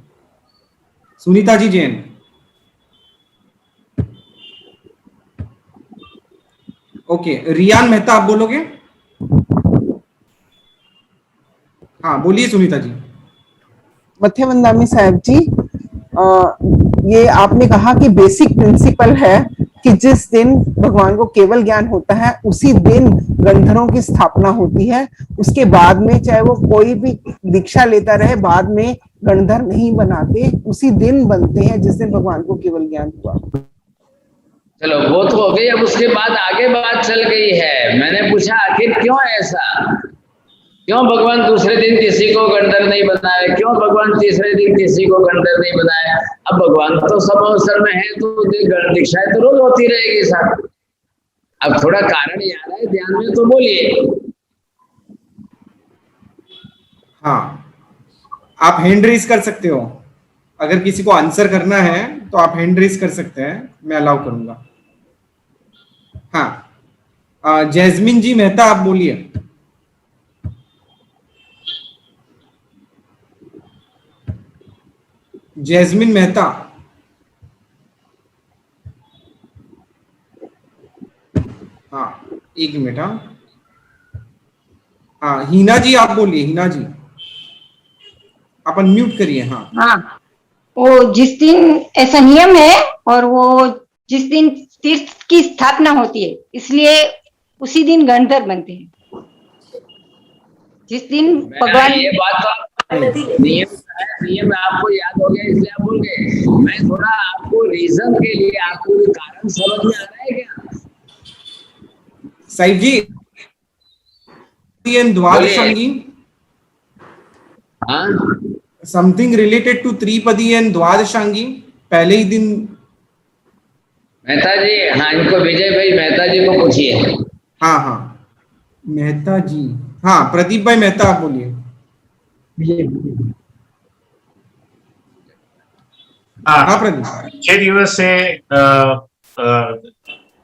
सुनीता जी जैन। ओके, रियान मेहता, आप बोलोगे? हाँ बोलिए सुनीता जी। मथे वंदामी साहब जी, ये आपने कहा कि बेसिक प्रिंसिपल है कि जिस दिन भगवान को केवल ज्ञान होता है उसी दिन गणधरों की स्थापना होती है, उसके बाद में चाहे वो कोई भी दीक्षा लेता रहे, बाद में गणधर नहीं बनाते, उसी दिन बनते हैं जिस दिन भगवान को केवल ज्ञान हुआ। चलो वो तो हो गई, अब उसके बाद आगे बात चल गई है। मैंने पूछा आखिर क्यों ऐसा, क्यों भगवान दूसरे दिन किसी को गणधर नहीं बनाए, क्यों भगवान तीसरे दिन किसी को गणधर नहीं बनाया? अब भगवान तो सब अवसर में है, तो दीक्षाएं तो रोज होती रहेगी साहब। अब थोड़ा कारण याद है ध्यान में, तो बोलिए। हाँ, आप हैंड रेज कर सकते हो, अगर किसी को आंसर करना है तो आप हैंड रेज कर सकते हैं, मैं अलाउ करूंगा। हाँ, जैस्मिन जी मेहता, आप बोलिए। जैस्मिन मेहता। हाँ एक मिनट। हाँ हिना जी आप बोलिए। हिना जी आप अनम्यूट करिए। हाँ हाँ, वो जिस दिन ऐसा नियम है और वो जिस दिन तीर्थ की स्थापना होती है इसलिए उसी दिन गणधर बनते हैं। जिस दिन भगवान ये बात तो नियम है, नियम आपको याद हो गया इसलिए आप बोल गए। मैं थोड़ा आपको रीजन के लिए आपको कारण समझ में आ रहा है क्या साहिब जी? द्वादशांगी, हाँ समथिंग रिलेटेड टू त्रिपदी एंड द्वादशांगी पहले ही दिन। मेहता जी, हाँ इनको विजय भाई मेहता जी को पूछिए। हाँ हाँ मेहता जी। हाँ प्रदीप भाई मेहता आप बोलिए। હા પ્રદીપ જે દિવસે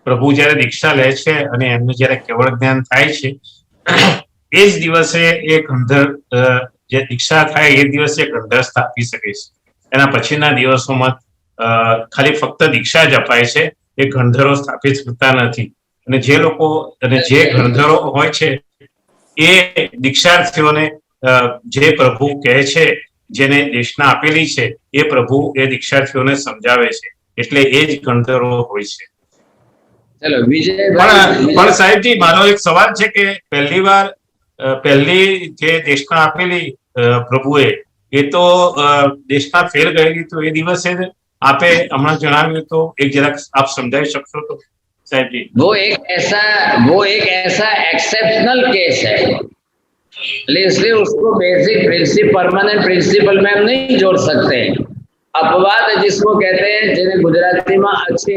પ્રભુ જ્યારે દીક્ષા લે છે અને એમને જ્યારે કેવળ જ્ઞાન થાય છે એ જ દિવસે એ ગંધર જે દીક્ષા થાય એ દિવસે ગંધર સ્થાપી શકે છે. એના પછીના દિવસોમાં ખાલી ફક્ત દીક્ષા જ અપાય છે, એ ગણધરો સ્થાપિત થતા નથી. અને જે લોકો અને જે ગણધરો હોય છે એ દીક્ષાર્થીઓને જે પ્રભુ કહે છે, જેને દેશના આપેલી છે એ પ્રભુ એ દીક્ષાર્થીઓને સમજાવે છે, એટલે એ જ ગણધરો હોય છે. ચલો વિજય પણ સાહેબજી મારો એક સવાલ છે કે પહેલી જે દેશના આપેલી પ્રભુએ એ તો દેશના ફેર ગયેલી, તો એ દિવસે આપે હમણાં જણાવ્યું તો એક જરાક આપ સમજાવી શકશો તો साहब जी? वो एक ऐसा एक्सेप्शनल केस है, इसलिए उसको बेसिक प्रिंसिपल परमानेंट प्रिंसिपल में हम नहीं जोड़ सकते। अपवाद जिसको कहते हैं, जिन्हें गुजराती में अच्छे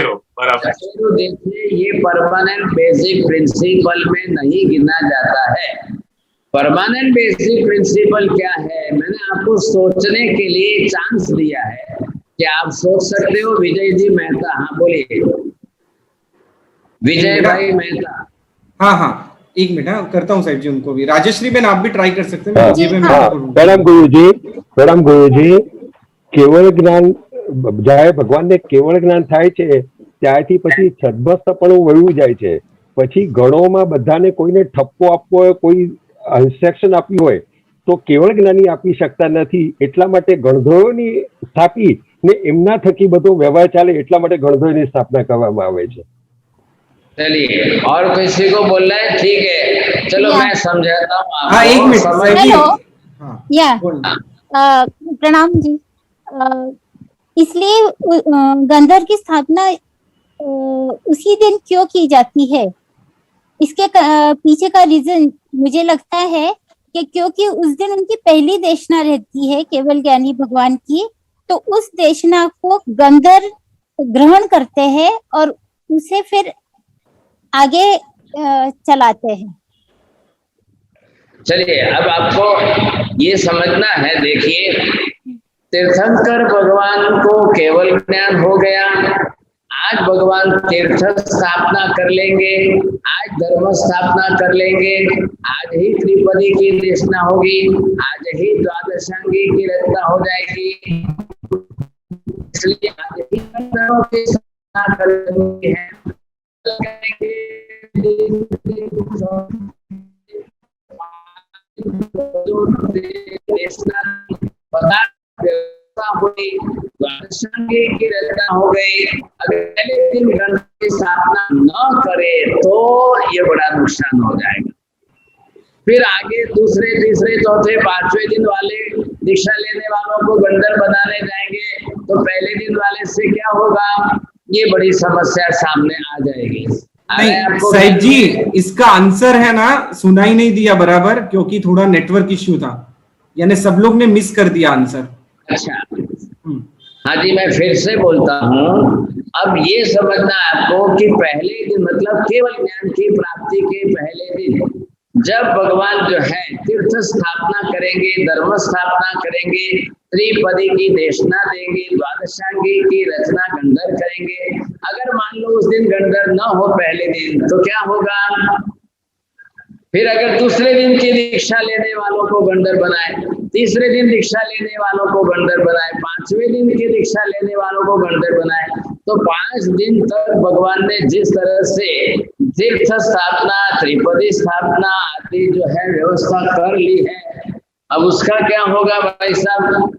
रहो बराबर। देखिए ये परमानेंट बेसिक प्रिंसिपल में नहीं गिना जाता है। परमानेंट बेसिक प्रिंसिपल क्या है, मैंने आपको सोचने के लिए चांस दिया है कि आप सोच सकते हो। विजय जी मेहता, हाँ बोलिए विजय भाई मेहता। हाँ हाँ एक मिनट करता हूँ साहब जी उनको भी। राजश्री बेन आप भी ट्राई कर सकते हैं। प्रणाम गुरुजी। केवल ज्ञान જ્યારે ભગવાનને કેવળ જ્ઞાન થાય છે ત્યારથી પછી છદ્મસ્તપણું વળ્યું જાય છે. પછી ગણોમાં બધાને કોઈને ઠપકો આપવો હોય, કોઈ ઇન્સ્ટ્રક્શન આપવી હોય તો કેવળ જ્ઞાની આપી શકતા નથી. એટલા માટે ગણધરોની સ્થાપી ને એમના થકી બધો વ્યવહાર ચાલે એટલા માટે ગણધરોની સ્થાપના કરવામાં આવે છે. चलिए और किसी को बोलना है? ठीक है चलो मैं समझाता हूँ। हाँ एक मिनट। प्रणाम जी। इसलिए गंधर की स्थापना उसी दिन क्यों की जाती है, इसके पीछे का रीजन मुझे लगता है कि क्योंकि उस दिन उनकी पहली देशना रहती है केवल ज्ञानी भगवान की, तो उस देशना को गंधर ग्रहण करते हैं और उसे फिर आगे चलाते हैं। चलिए अब आपको ये समझना है, देखिए तीर्थंकर भगवान को केवल ज्ञान हो गया, आज भगवान तीर्थ स्थापना कर लेंगे, आज धर्म स्थापना कर लेंगे, आज ही त्रिपदी की रचना होगी, आज ही द्वादशांगी की रचना हो जाएगी, इसलिए आज ही गंधर्वों की स्थापना कर लेंगे हैं। की रचना हो गई, अगले दिन गण की स्थापना न करे तो ये बड़ा नुकसान हो जाएगा। फिर आगे दूसरे तीसरे चौथे पांचवें दिन वाले दीक्षा लेने वालों को गंधर बनाने जाएंगे, तो पहले दिन वाले से क्या होगा, ये बड़ी समस्या सामने आ जाएगी। नहीं साहिब जी इसका आंसर है ना, सुनाई नहीं दिया बराबर क्योंकि थोड़ा नेटवर्क इश्यू था, यानी सब लोग ने मिस कर दिया आंसर। अच्छा हाँ जी मैं फिर से बोलता हूँ। अब ये समझना आपको कि पहले दिन मतलब केवल ज्ञान की प्राप्ति के पहले दिन जब भगवान जो है तीर्थ स्थापना करेंगे, धर्म स्थापना करेंगे, त्रिपदी की देशना देंगे, द्वादशांगी की रचना गंधर करेंगे। अगर मान लो उस दिन गंधर न हो पहले दिन तो क्या होगा, फिर अगर दूसरे दिन की दीक्षा लेने वालों को गंधर्व बनाए, तीसरे दिन दीक्षा लेने वालों को गंधर्व बनाए, 5वें दिन की दीक्षा लेने वालों को गंधर्व बनाए, तो 5 दिन तक भगवान ने जिस तरह से तीर्थ स्थापना, त्रिपदी स्थापना आदि जो है व्यवस्था कर ली है, अब उसका क्या होगा भाई साहब।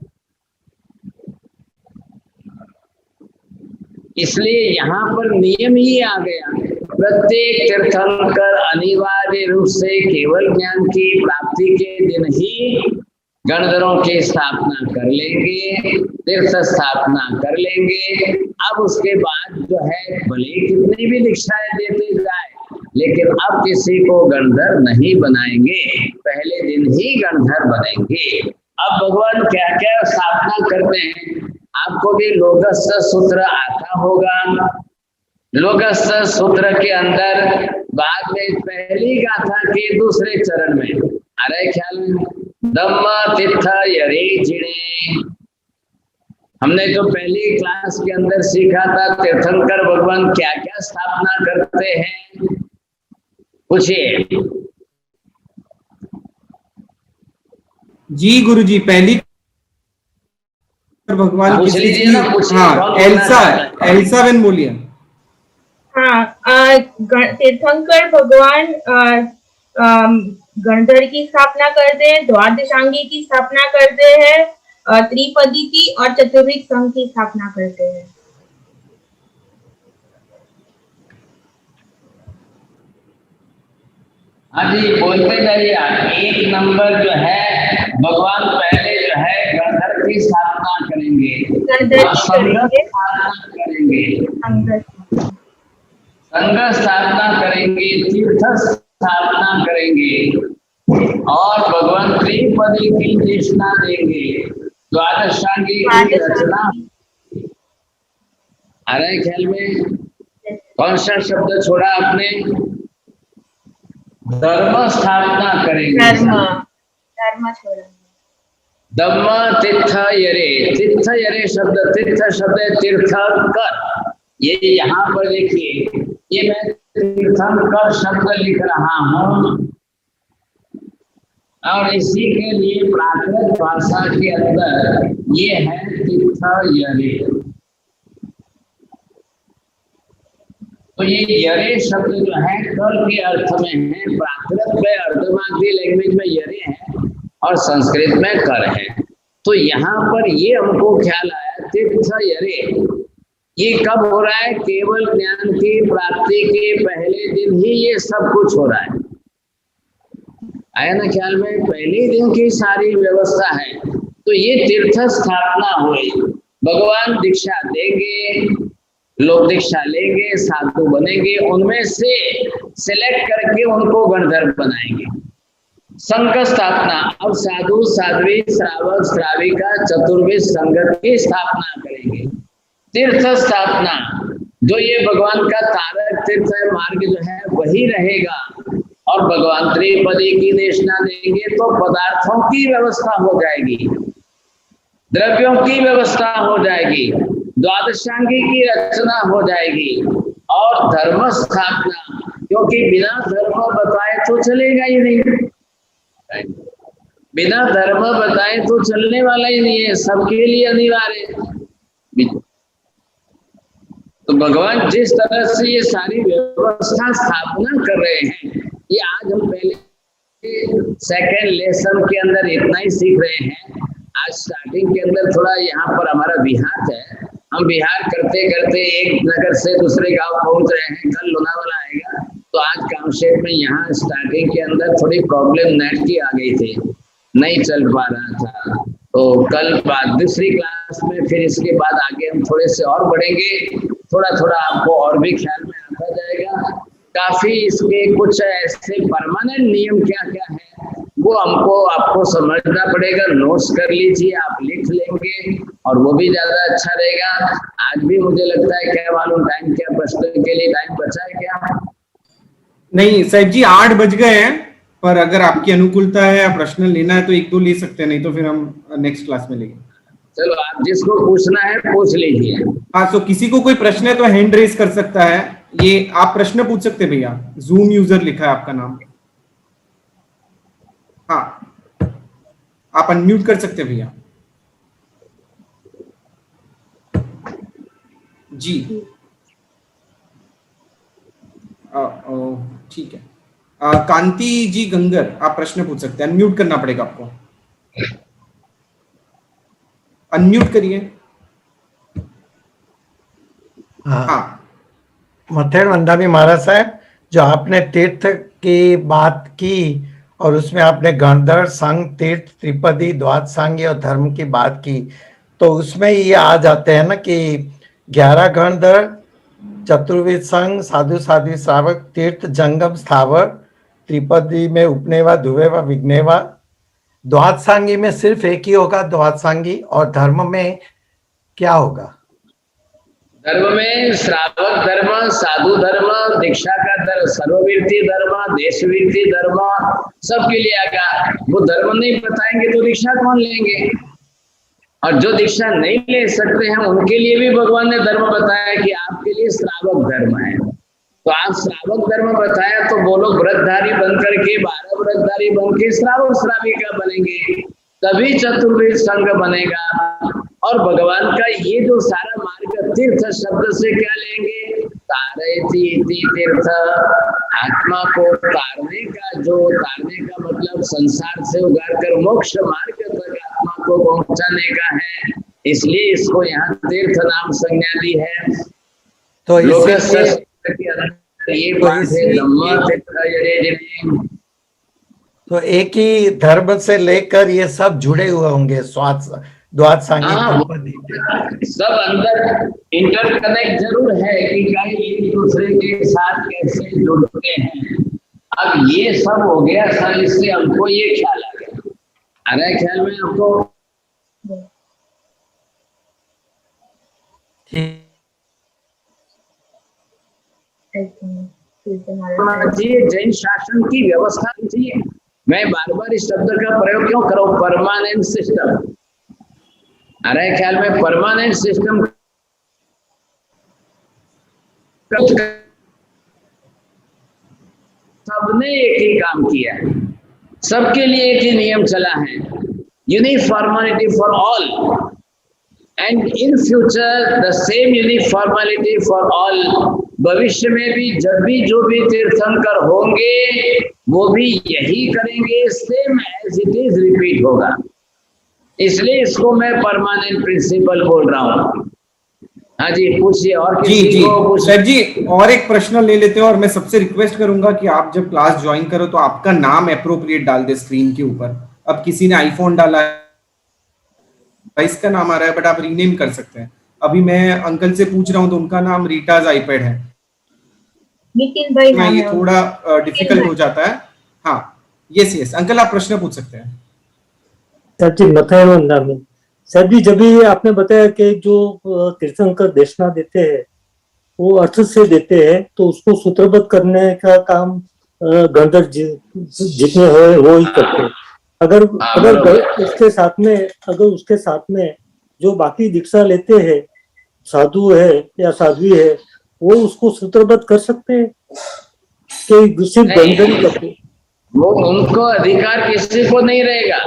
इसलिए यहाँ पर नियम ही आ गया, प्रत्येक तीर्थंकर अनिवार्य रूप से केवल ज्ञान की प्राप्ति के दिन ही गणधरों की स्थापना कर लेंगे, तीर्थ स्थापना कर लेंगे। अब उसके बाद जो है भले कितनी भी दीक्षाएं देते जाए, लेकिन अब किसी को गणधर नहीं बनाएंगे, पहले दिन ही गणधर बनेंगे। अब भगवान क्या क्या स्थापना करते हैं, आपको भी लोकस्थ सूत्र आता होगा। लोकस्थ सूत्र के अंदर बाद में पहली गाथा के दूसरे चरण में आ रहा है ख्याल में, धम्म तीर्थ यरे जिणे। हमने जो पहली क्लास के अंदर सीखा था तीर्थंकर भगवान क्या क्या स्थापना करते हैं, पूछिए जी गुरुजी। पहली भगवान पूछ लीजिए ना, पूछिए। हाँ, एल्सा बेन बोलिए। हाँ, तीर्थंकर भगवान गणधर की स्थापना करते हैं, द्वादशांगी की स्थापना करते हैं, त्रिपदी की और चतुर्विध संघ की स्थापना करते हैं। हाँ जी, बोलते जाइए। 1 नंबर जो है भगवान पहले जो है गणधर की स्थापना करेंगे, संघ स्थापना करेंगे, तीर्थ स्थापना करेंगे और भगवान त्रिपदी की देशना देंगे, द्वादशांगी की रचना। आ रहा है ख्याल में? कौन सा शब्द छोड़ा आपने? धर्म स्थापना करेंगे, धर्म छोड़ा। धम्म तीर्थ यरे, तीर्थ यरे शब्द, तीर्थ शब्द तीर्थंकर। ये यहाँ पर देखिए, ये मैं तीर्थंकर शब्द लिख रहा हूँ और इसी के लिए प्राकृत भाषा के अंदर ये है तीर्थ यरे। तो ये यरे शब्द जो है कर के अर्थ में है, प्राकृत में अर्धमागधी लैंग्वेज में यरे है और संस्कृत में कर है। तो यहाँ पर ये हमको ख्याल आया तीर्थ यरे, ये कब हो रहा है? केवल ज्ञान की प्राप्ति के पहले दिन ही ये सब कुछ हो रहा है। आया ना ख्याल में? पहले दिन की सारी व्यवस्था है। तो ये तीर्थ स्थापना हुई, भगवान दीक्षा देंगे, लोग दीक्षा लेंगे, साधु बनेंगे, उनमें से सिलेक्ट करके उनको गणधर बनाएंगे। संघ स्थापना, अब साधु साध्वी श्रावक श्राविका चतुर्विध संघ की स्थापना करेंगे। तीर्थ स्थापना, जो ये भगवान का तारक तीर्थ है, मार्ग जो है वही रहेगा और भगवान त्रिपदी की देशना देंगे तो पदार्थों की व्यवस्था हो जाएगी, द्रव्यों की व्यवस्था हो जाएगी, द्वादशांगी की रचना हो जाएगी और धर्म स्थापना, क्योंकि बिना धर्म बताए तो चलेगा ही नहीं, बिना धर्म बताए तो चलने वाला ही नहीं है, सबके लिए अनिवार्य है। तो भगवान जिस तरह से ये सारी व्यवस्था स्थापना कर रहे हैं, ये आज हम पहले सेकेंड लेसन के अंदर इतना ही सीख रहे हैं। आज स्टार्टिंग के अंदर थोड़ा यहाँ पर हमारा बिहार है, हम बिहार करते करते एक नगर से दूसरे गांव पहुंच रहे हैं, कल लोनावाला आएगा। तो आज कामशेट में यहाँ स्टार्टिंग के अंदर थोड़ी प्रॉब्लम नेट की आ गई थी, नहीं चल पा रहा था। तो कल बाद दूसरी क्लास में फिर इसके बाद आगे हम थोड़े से और बढ़ेंगे, थोड़ा थोड़ा आपको और भी ख्याल में आता जाएगा। काफी इसके कुछ ऐसे परमानेंट नियम क्या क्या है वो हमको आपको समझना पड़ेगा, नोट्स कर लीजिए, आप लिख लेंगे और वो भी ज्यादा अच्छा रहेगा। आज भी मुझे लगता है, क्या मालूम टाइम क्या प्रश्न के लिए टाइम बचा है क्या? नहीं साहब जी, 8 बज गए हैं, पर अगर आपकी अनुकूलता है या प्रश्न लेना है तो 1-2 ले सकते हैं, नहीं तो फिर हम नेक्स्ट क्लास में लेंगे। चलो, आप जिसको पूछना है पूछ लीजिए। हाँ, तो किसी को कोई प्रश्न है तो हैंड रेज कर सकता है। ये आप प्रश्न पूछ सकते हैं भैया, जूम यूजर लिखा है आपका नाम। हाँ, आप अनम्यूट कर सकते हैं भैया जी। ठीक है। कांति जी गंगर, आप प्रश्न पूछ सकते हैं, अनम्यूट करना पड़ेगा आपको, अनम्यूट करिए। हाँ, मथेन वंदानी महाराज साहब, जो आपने तीर्थ की बात की और उसमें आपने गणधर, संघ, तीर्थ, त्रिपदी, द्वाद सांगी और धर्म की बात की, तो उसमें ये आ जाते हैं ना कि 11 गणधर, चतुर्विद संघ, साधु साध्वी श्रावक, तीर्थ, जंगम, स्थावर, त्रिपदी में उपनेवा, धुवेवा, विघ्नेवा, द्वाद सांगी में सिर्फ एक ही होगा द्वाद सांगी, और धर्म में क्या होगा? धर्म में श्रावक धर्म, साधु धर्म, दीक्षा का धर्म, सर्ववीर्ति धर्म, देशवीर्ति धर्म, सबके लिए आगा। वो धर्म नहीं बताएंगे तो दीक्षा कौन लेंगे? और जो दीक्षा नहीं ले सकते हैं उनके लिए भी भगवान ने धर्म बताया कि आपके लिए श्रावक धर्म है। तो आप श्रावक धर्म बताया तो वो लोग व्रतधारी बनकर के 12 व्रतधारी बन के श्रावक श्राविका बनेंगे, तभी चतुर्वेद संघ बनेगा। और भगवान का ये जो सारा मार्ग तीर्थ शब्द से क्या लेंगे? तारयति तीर्थ, आत्मा को तारने का, जो तारने का मतलब संसार से उगार कर मोक्ष मार्ग तक आत्मा को पहुंचाने का है, इसलिए इसको यहाँ तीर्थ नाम संज्ञा दी है। तो ये बात है। तो एक ही धर्म से लेकर ये सब जुड़े हुए होंगे, स्वाद, द्वाद सांगी, सब अंदर इंटरकनेक्ट जरूर है कि कहीं एक दूसरे के साथ कैसे जुड़ते हैं। अब ये सब हो गया सर, इससे हमको ये ख्याल आ गया। अरे ख्याल में हमको जैन शासन की व्यवस्था चाहिए। मैं बार बार इस शब्द का प्रयोग क्यों करूं? Permanent system. अरे ख्याल में परमानेंट सिस्टम सबने एक ही काम किया है, सबके लिए एक ही नियम चला है, uniformity for all, and in future the same uniformity for all. भविष्य में भी जब भी जो भी तीर्थंकर होंगे वो भी यही करेंगे, same as it is repeat होगा। इसलिए इसको मैं परमानेंट प्रिंसिपल बोल रहा हूँ। हाँ जी, पूछिए। और जी सर जी, और एक प्रश्न ले लेते हैं, और मैं सबसे रिक्वेस्ट करूंगा कि आप जब क्लास ज्वाइन करो तो आपका नाम एप्रोप्रिएट डाल दे स्क्रीन के ऊपर। अब किसी ने आईफोन डाला है, इसका नाम आ रहा है, बट आप रीनेम कर सकते हैं। अभी मैं अंकल से पूछ रहा हूँ तो उनका नाम रीटाज आईपैड है, नितिन भाई नाम ये है, थोड़ा डिफिकल्ट हो जाता है। हाँ, यस अंकल, आप प्रश्न पूछ सकते हैं। सर जी, मथेन वंदानी सर जी, जब भी आपने बताया कि जो तीर्थंकर देशना देते हैं वो अर्थ से देते हैं, तो उसको सूत्रबद्ध करने का काम गंधर्व जितने हो ही करते हैं। अगर उसके साथ में जो बाकी दीक्षा लेते हैं, साधु है या साध्वी है, वो उसको सूत्रबद्ध कर सकते हैं कि सिर्फ गंधर्व ही करते? वो उनको अधिकार किसी को नहीं रहेगा,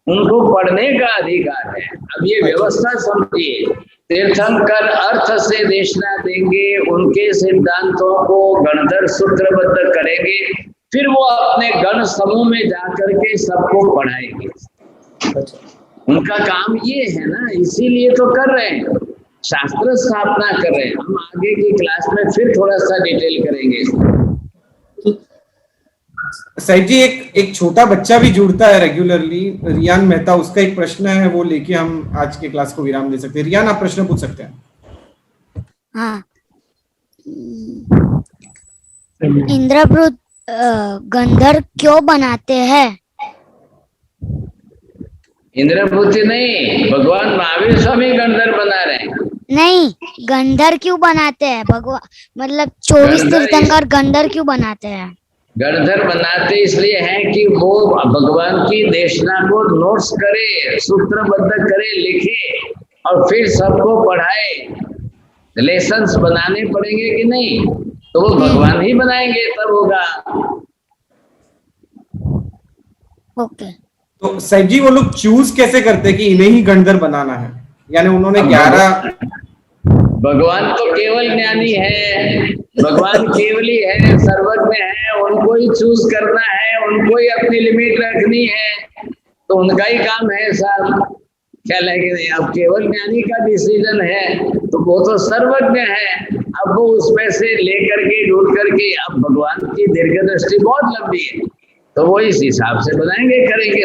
उनको पढ़ने का अधिकार है। अब ये व्यवस्था समझिए, तीर्थंकर अर्थ से देशना देंगे, उनके सिद्धांतों को गणधर सूत्रबद्ध करेंगे, फिर वो अपने गण समूह में जाकर के सबको पढ़ाएंगे। उनका काम ये है ना, इसीलिए तो कर रहे हैं, शास्त्र स्थापना कर रहे हैं। हम आगे की क्लास में फिर थोड़ा सा डिटेल करेंगे। साहिब जी, एक छोटा बच्चा भी जुड़ता है रेगुलरली, रियान मेहता, उसका एक प्रश्न है, वो लेके हम आज के क्लास को विराम दे सकते हैं। रियान, आप प्रश्न पूछ सकते हैं। हाँ, इंद्रप्रस्थ गंधर्व क्यों बनाते हैं? इंद्रप्रस्थ नहीं, भगवान महावीर स्वामी गंधर्व बना रहे हैं। नहीं, गंधर्व क्यों बनाते हैं? भगवान मतलब 24 तीर्थंकर गंधर्व क्यों बनाते हैं? गणधर बनाते इसलिए हैं कि वो भगवान की देशना को नोट्स करे, सूत्रबद्ध करे, लिखे और फिर सबको पढ़ाए। लेसन्स बनाने पड़ेंगे कि नहीं? तो वो भगवान ही बनाएंगे, तब होगा। ओके। तो साहिब जी वो लोग चूज कैसे करते हैं कि इन्हें ही गणधर बनाना है? यानी उन्होंने 11 भगवान तो केवल ज्ञानी है, भगवान केवल ही है, सर्वज्ञ है, उनको ही चूज करना है, उनको ही अपनी लिमिट रखनी है, तो उनका ही काम है साहब। क्या लगे नहीं, अब केवल ज्ञानी का डिसीजन है तो वो तो सर्वज्ञ है। अब वो उसमें से लेकर के ढूंढ करके, अब भगवान की दीर्घ दृष्टि बहुत लंबी है तो वो इस हिसाब से बनाएंगे, करेंगे।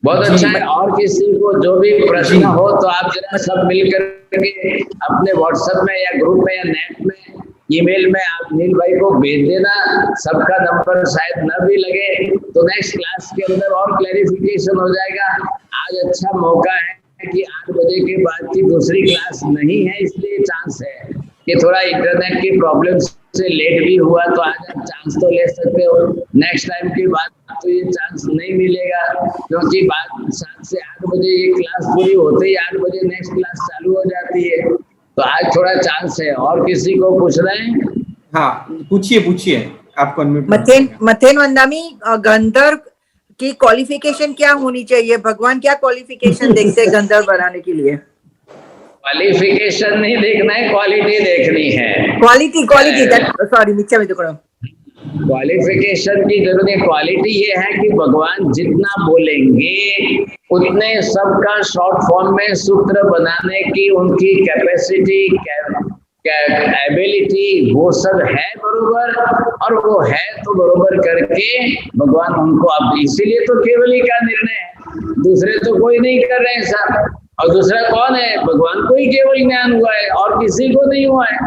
बहुत अच्छा है। और किसी को जो भी प्रश्न हो तो आप जरा सब मिल करके अपने व्हाट्सएप में या ग्रुप में या नेट में ईमेल में आप नील भाई को भेज देना। सबका नंबर शायद न भी लगे तो नेक्स्ट क्लास के अंदर और क्लैरिफिकेशन हो जाएगा। आज अच्छा मौका है कि 8 बजे के बाद की दूसरी क्लास नहीं है, इसलिए चांस है कि थोड़ा इंटरनेट की प्रॉब्लम से लेट भी हुआ तो आज आप चांस तो ले सकते हो। नेक्स्ट टाइम के बाद तो ये चांस नहीं मिलेगा, क्योंकि बाद 7 से 8 बजे ये क्लास पूरी होते ही 8 बजे नेक्स्ट क्लास चालू हो जाती है। तो आज थोड़ा चांस है। और किसी को पूछ रहे हैं? हाँ पूछिए, आपको अनम्यूट। मथेन वंदामी, गंधर्व की क्वालिफिकेशन क्या होनी चाहिए? भगवान क्या क्वालिफिकेशन देखते हैं गंधर्व बनाने के लिए? क्वालिफिकेशन नहीं देखना है, क्वालिटी देखनी है। क्वालिटी सॉरी मिच्छा में तो क्वालिफिकेशन की जरूरत है। क्वालिटी ये है कि भगवान जितना बोलेंगे उतने सबका शॉर्ट फॉर्म में सूत्र बनाने की उनकी कैपेसिटी, एबिलिटी वो सब है बरोबर, और वो है तो बरोबर करके भगवान उनको, अब इसीलिए तो केवल ही का निर्णय है, दूसरे तो कोई नहीं कर रहे हैं साहब। और दूसरा कौन है? भगवान को ही केवल ज्ञान हुआ है और किसी को नहीं हुआ है।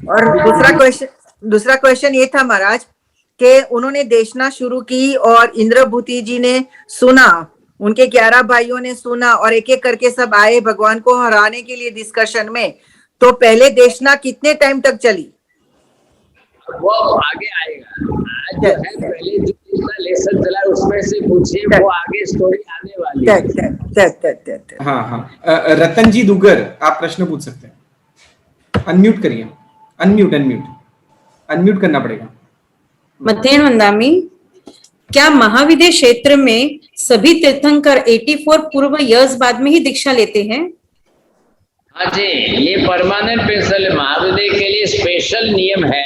और दूसरा क्वेश्चन ये था महाराज कि उन्होंने देशना शुरू की और इंद्रभूति जी ने सुना, उनके 11 भाइयों ने सुना और एक एक करके सब आए भगवान को हराने के लिए डिस्कशन में। तो पहले देशना कितने टाइम तक चली? वो आगे आएगा। आज जो है पहले जो लेसन चला उसमें से पूछिए, वो आगे स्टोरी आने वाली है। हाँ रतन जी दुगर, आप प्रश्न पूछ सकते हैं। अनम्यूट करिए, अनम्यूट करना पड़ेगा। मथेन वंदामी, क्या महाविद्य क्षेत्र में सभी तीर्थंकर 84 पूर्व इयर्स बाद में ही दीक्षा लेते हैं? हाँ जी, ये परमानेंट प्रिंसिपल है। महाविद्य के लिए स्पेशल नियम है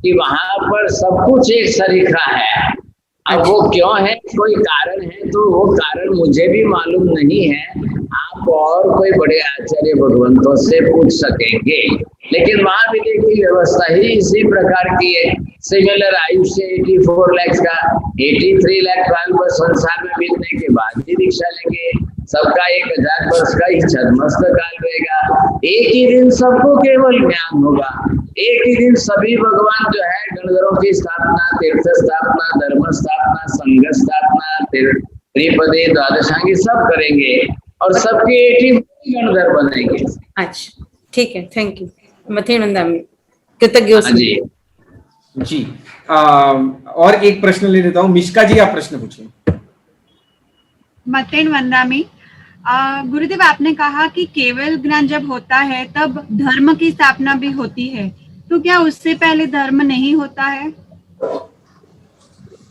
कि वहां पर सब कुछ एक सरीखा है। अब वो क्यों है, कोई कारण है, तो वो कारण मुझे भी मालूम नहीं है। आप और कोई बड़े आचार्य भगवंतों से पूछ सकेंगे, लेकिन महाविद्य की व्यवस्था ही इसी प्रकार की है। सिमिलर आयुष्य 84 लाख का 83 लाख काल पर संसार में बीतने के बाद ही दीक्षा लेंगे। सबका 1000 वर्ष का ही छद्मस्त काल रहेगा। एक ही दिन सबको केवल ज्ञान होगा। एक ही दिन सभी भगवान जो है गणधरों की स्थापना, तीर्थ स्थापना, धर्म स्थापना, संघ स्थापना, त्रिपदी, द्वादशांगी सब करेंगे और सबके 80 गणधर बनेंगे। अच्छा ठीक है, थैंक यू मथेन वंदामी, कृतज्ञ जी। और एक प्रश्न ले लेता हूँ। मिश्का जी, आप प्रश्न पूछिए। मथेन वंदामी, गुरुदेव आपने कहा कि केवल ज्ञान जब होता है तब धर्म की स्थापना भी होती है, तो क्या उससे पहले धर्म नहीं होता है?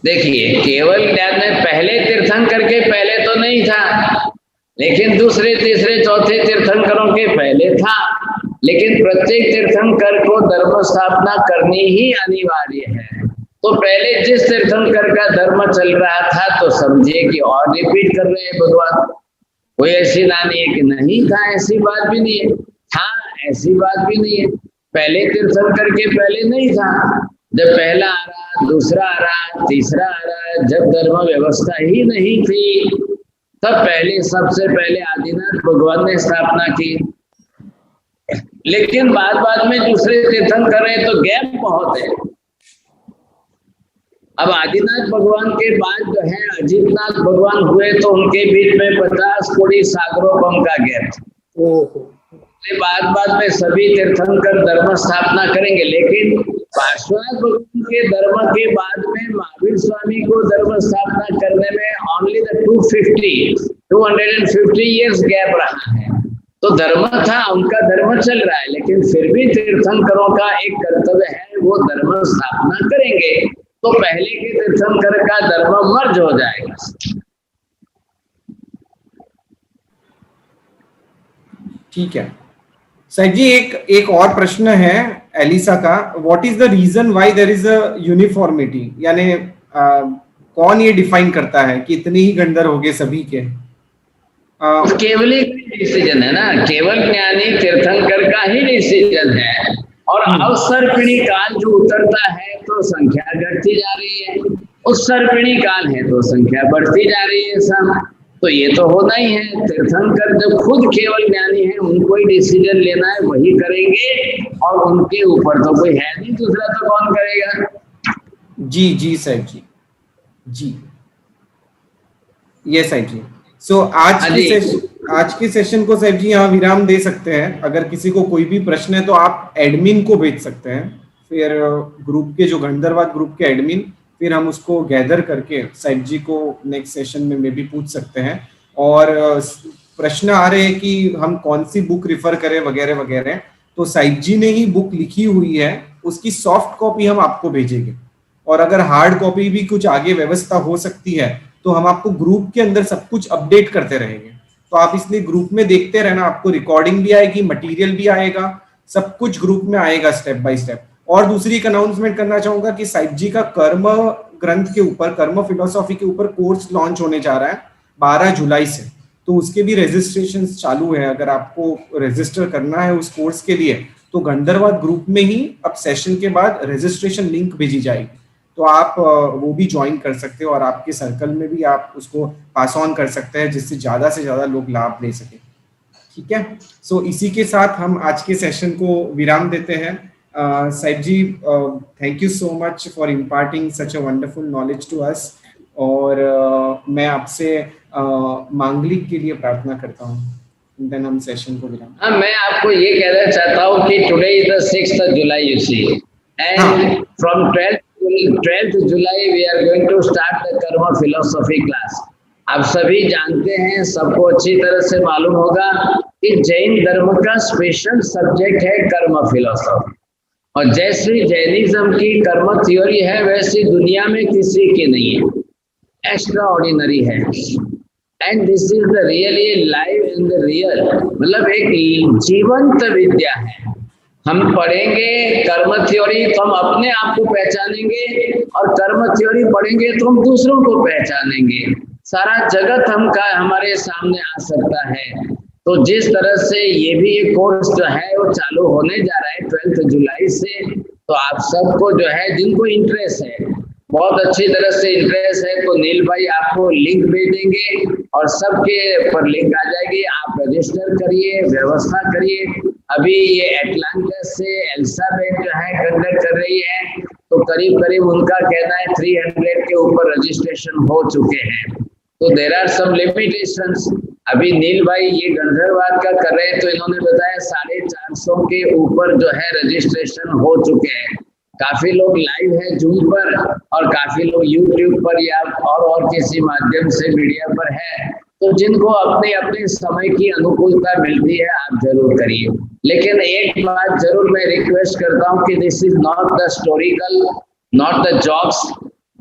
देखिए, केवल ज्ञान में पहले तीर्थंकर के पहले तो नहीं था, लेकिन दूसरे तीसरे चौथे तीर्थंकरों के पहले था। लेकिन प्रत्येक तीर्थंकर को धर्म स्थापना करनी ही अनिवार्य है। तो पहले जिस तीर्थंकर का धर्म चल रहा था तो समझिए कि और रिपीट कर रहे हैं भगवान। कोई ऐसी ना नहीं है कि नहीं था, ऐसी बात भी नहीं है। था, ऐसी बात भी नहीं है। पहले तीर्थंकर के पहले नहीं था। जब पहला आ रहा, दूसरा आ रहा, तीसरा आ रहा, जब धर्म व्यवस्था ही नहीं थी तब पहले सबसे पहले आदिनाथ भगवान ने स्थापना की। लेकिन बाद में दूसरे तीर्थंकर हैं तो गैप बहुत है। अब आदिनाथ भगवान के बाद जो है अजितनाथ भगवान हुए तो उनके बीच में 50 कोड़ी सागरोपम का गैप था। बाद में सभी तीर्थंकर धर्म स्थापना करेंगे। लेकिन पार्श्वनाथ भगवान के धर्म के बाद में महावीर स्वामी को धर्म स्थापना करने में ओनली द 250 ईयर्स गैप रहा है। तो धर्म था, उनका धर्म चल रहा है, लेकिन फिर भी तीर्थंकरों का एक कर्तव्य है, वो धर्म स्थापना करेंगे। तो पहले के तीर्थंकर का धर्म मर्ज हो जाएगा। ठीक है साहिब जी, एक और प्रश्न है एलिसा का। What is the reason why there is a uniformity, यानी कौन ये डिफाइन करता है कि इतने ही गंधर्व हो गए सभी के? केवल ही डिसीजन है ना, केवल ज्ञानी तीर्थंकर का ही डिसीजन है। और अवसर्पिणी काल जो उतरता है तो संख्या घटती जा रही है, उत्सर्पिणी काल है तो संख्या बढ़ती जा रही है सब। तो ये तो होना ही है। तीर्थंकर जो खुद केवल ज्ञानी है उनको ही डिसीजन लेना है, वही करेंगे, और उनके ऊपर तो कोई है नहीं, दूसरा तो कौन करेगा। जी जी साहिब जी, जी ये साहिब जी। सो आज के सेशन को साहिब जी यहाँ विराम दे सकते हैं। अगर किसी को कोई भी प्रश्न है तो आप एडमिन को भेज सकते हैं, फिर ग्रुप के जो गंधर्वाद ग्रुप के एडमिन, फिर हम उसको गैदर करके साहिब जी को नेक्स्ट सेशन में भी पूछ सकते हैं। और प्रश्न आ रहे हैं कि हम कौन सी बुक रिफर करें वगैरह वगैरह, तो साहिब जी ने ही बुक लिखी हुई है, उसकी सॉफ्ट कॉपी हम आपको भेजेंगे। और अगर हार्ड कॉपी भी कुछ आगे व्यवस्था हो सकती है तो हम आपको ग्रुप के अंदर सब कुछ अपडेट करते रहेंगे। तो आप इसलिए ग्रुप में देखते रहना, आपको रिकॉर्डिंग भी आएगी, मटेरियल भी आएगा, सब कुछ ग्रुप में आएगा स्टेप बाय स्टेप। और दूसरी एक अनाउंसमेंट करना चाहूंगा कि साहिब जी का कर्म ग्रंथ के ऊपर, कर्म फिलोसॉफी के ऊपर कोर्स लॉन्च होने जा रहा है 12 जुलाई से। तो उसके भी रजिस्ट्रेशन चालू है। अगर आपको रजिस्टर करना है उस कोर्स के लिए तो गंधर्वाद ग्रुप में ही अब सेशन के बाद रजिस्ट्रेशन लिंक भेजी जाएगी, तो आप वो भी ज्वाइन कर सकते हो और आपके सर्कल में भी आप उसको पास ऑन कर सकते हैं, जिससे ज्यादा से ज्यादा लोग लाभ ले सके। ठीक है, सो इसी के साथ हम आज के सेशन को विराम देते हैं। Sahib ji, thank you so much for imparting such a wonderful knowledge to us. और मैं आपसे मांगलिक के लिए प्रार्थना करता हूँ, देन हम सेशन को विराम। हाँ, मैं आपको ये कहना चाहता हूँ कि today is the 6th July, you see, and from 12th July we are going to start the karma philosophy class. आप सभी जानते हैं, सबको अच्छी तरह से मालूम होगा कि जैन धर्म का स्पेशल सब्जेक्ट है कर्म फिलोसॉफी। और जैसी जैनिज्म की कर्म थ्योरी है वैसी दुनिया में किसी की नहीं है, एक्स्ट्रा ऑर्डिनरी है। And this is the really live in the real, मतलब एक जीवंत विद्या है। हम पढ़ेंगे कर्म थ्योरी तो हम अपने आप को पहचानेंगे, और कर्म थ्योरी पढ़ेंगे तो हम दूसरों को पहचानेंगे। सारा जगत हमारे सामने आ सकता है। तो जिस तरह से ये भी एक कोर्स जो है वो चालू होने जा रहा है 12 जुलाई से, तो आप सबको जो है जिनको इंटरेस्ट है, बहुत अच्छी तरह से इंटरेस्ट है, तो नील भाई आपको लिंक भेज देंगे और सबके ऊपर लिंक आ जाएगी। आप रजिस्टर करिए, व्यवस्था करिए। अभी ये एटलांटा से एलिजाबेथ जो है कंडक्ट कर रही है, तो करीब करीब उनका कहना है 300 के ऊपर रजिस्ट्रेशन हो चुके हैं। तो देयर आर सम लिमिटेशंस। अभी नील भाई ये गंधर्वाद का कर रहे हैं, तो इन्होंने बताया 450 के ऊपर जो है रजिस्ट्रेशन हो चुके हैं। काफी लोग लाइव है जूम पर, और काफी लोग यूट्यूब पर या और किसी माध्यम से मीडिया पर है। तो जिनको अपने अपने समय की अनुकूलता मिलती है आप जरूर करिए। लेकिन एक बात जरूर मैं रिक्वेस्ट करता हूँ कि this is not the historical, not the jobs,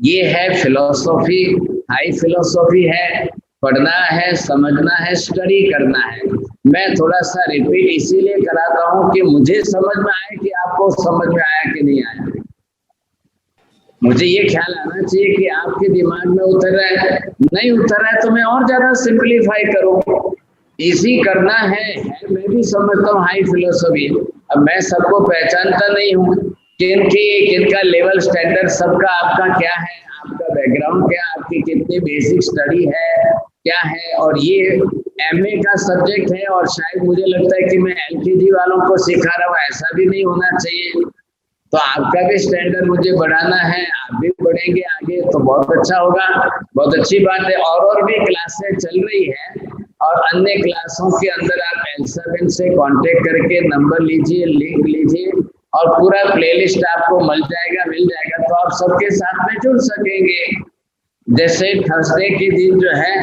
ये है फिलोसॉफी, हाई फिलोसॉफी है। पढ़ना है, समझना है, स्टडी करना है। मैं थोड़ा सा रिपीट इसीलिए कराता हूँ कि मुझे समझ में आए कि आपको समझ में आया कि नहीं आया। मुझे ये ख्याल आना चाहिए कि आपके दिमाग में उतर रहा है, नहीं उतर रहा है तो मैं और ज्यादा सिंप्लीफाई करूँ। इजी करना है। मैं भी समझता हूँ हाई फिलोसॉफी। अब मैं सबको पहचानता नहीं हूँ, किनका लेवल स्टैंडर्ड सबका आपका क्या है, आपका बैकग्राउंड क्या, आपकी कितनी बेसिक स्टडी है क्या है। और ये एमए का सब्जेक्ट है, और शायद मुझे लगता है कि मैं एलकेजी वालों को सिखा रहा हूँ, ऐसा भी नहीं होना चाहिए। तो आपका भी स्टैंडर्ड मुझे बढ़ाना है, आप भी बढ़ेंगे आगे तो बहुत अच्छा होगा, बहुत अच्छी बात है। और भी क्लासें चल रही है, और अन्य क्लासों के अंदर आप L7 से कांटेक्ट करके नंबर लीजिए, लिंक लीजिए, और पूरा प्लेलिस्ट आपको मिल जाएगा, तो आप सबके साथ में जुड़ सकेंगे। जैसे थर्सडे के दिन जो है,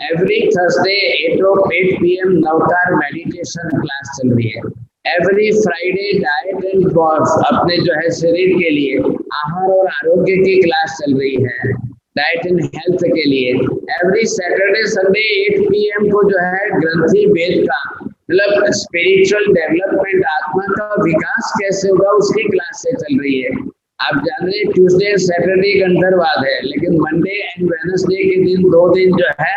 every Thursday 8 PM Navkar meditation class चल रही है। Every Friday diet and box अपने जो है शरीर के लिए आहार और आरोग्य की क्लास चल रही है, डाइट एंड हेल्थ के लिए। एवरी सैटरडे संडे 8 PM को जो है ग्रंथि वेद का मतलब स्पिरिचुअल डेवलपमेंट, आत्मा का विकास कैसे होगा उसकी क्लास से चल रही है। आप जान रहे हैं ट्यूसडे सैटरडे गंधर्वाद है, लेकिन मंडे एंड वेडनेसडे के दिन 2 दिन जो है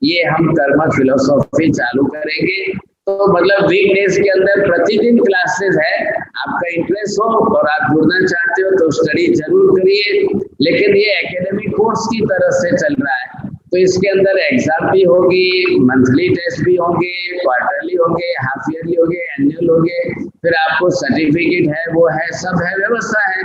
ये हम कर्म फिलोसॉफी चालू करेंगे। तो मतलब वीकडेज के अंदर प्रतिदिन क्लासेस है। आपका इंटरेस्ट हो और आप जुड़ना चाहते हो तो स्टडी जरूर करिए, लेकिन ये एकेडमिक कोर्स की तरफ से चल रहा है, तो इसके अंदर एग्जाम भी होगी, मंथली टेस्ट भी होंगे, क्वार्टरली होंगे, हाफ ईयरली होंगे, एनुअल होंगे, फिर आपको सर्टिफिकेट है, वो है, सब है, व्यवस्था है।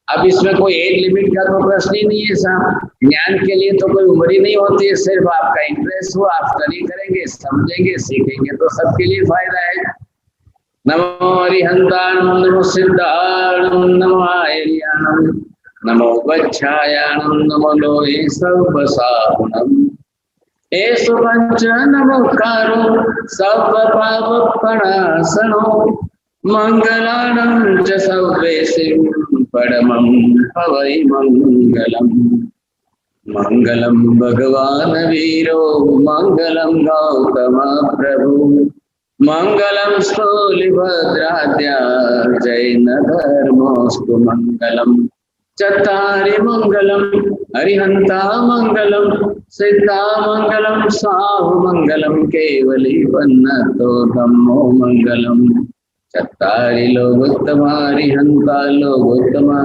अब इसमें कोई एज लिमिट का तो प्रश्न ही नहीं है साहब। ज्ञान के लिए तो कोई उम्र ही नहीं होती है, सिर्फ आपका इंटरेस्ट हो, आप स्टडी करेंगे, समझेंगे, सीखेंगे तो सबके लिए फायदा है। नमो अरिहंताणं, नमो सिद्धाणं, नमो आयर्याणं, नमो वच्छायाणं, नमो लोहे सर्वसाहुणम्। एषु पंच नमोकारो सर्वपापप्रणाशनो मंगलानं च सर्वेषु परमं हवै मंगलम्। मंगलम भगवान वीरो मंगलम गौतम प्रभु मंगलम स्थूलिभद्राद्या जैन धर्मोस्तु मंगलम। चत्तारि मंगलम अरिहंता मंगलम सिद्धा मंगलम साहु मंगलम केवली वन्नतो धम्मो मंगलम। चत्तारि लोकोत्तमा अरिहंता लोकोत्तमा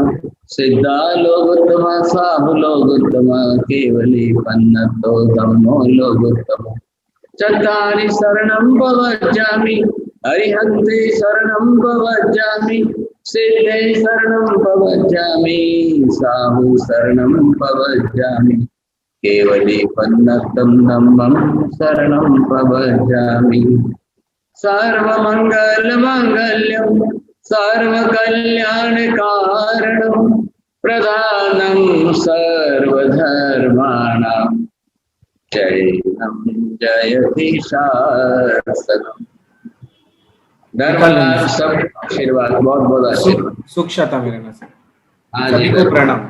सिद्धा लोकोत्तमा साहु लोकोत्तमा केवली वन्नतो धम्मो लोकोत्तमा। चत्तारि शरणं भवज्जामि अरिहन्ते शरणं भवज्जामि सिद्धे शरणं भवज्जामि साहु शरणं भवज्जामि केवली वन्नतं धम्मं शरणं भवज्जामि। सर्वमंगल मांगल्यं सर्वकल्याण कारणं प्रधानं सर्वधर्माणां जैनं जयति शासनम्। धर्मराज सब आशीर्वाद, बहुत बहुत आशीर्वाद। सुख शता मेरे नाम से हाँ सभी जी, को प्रणाम।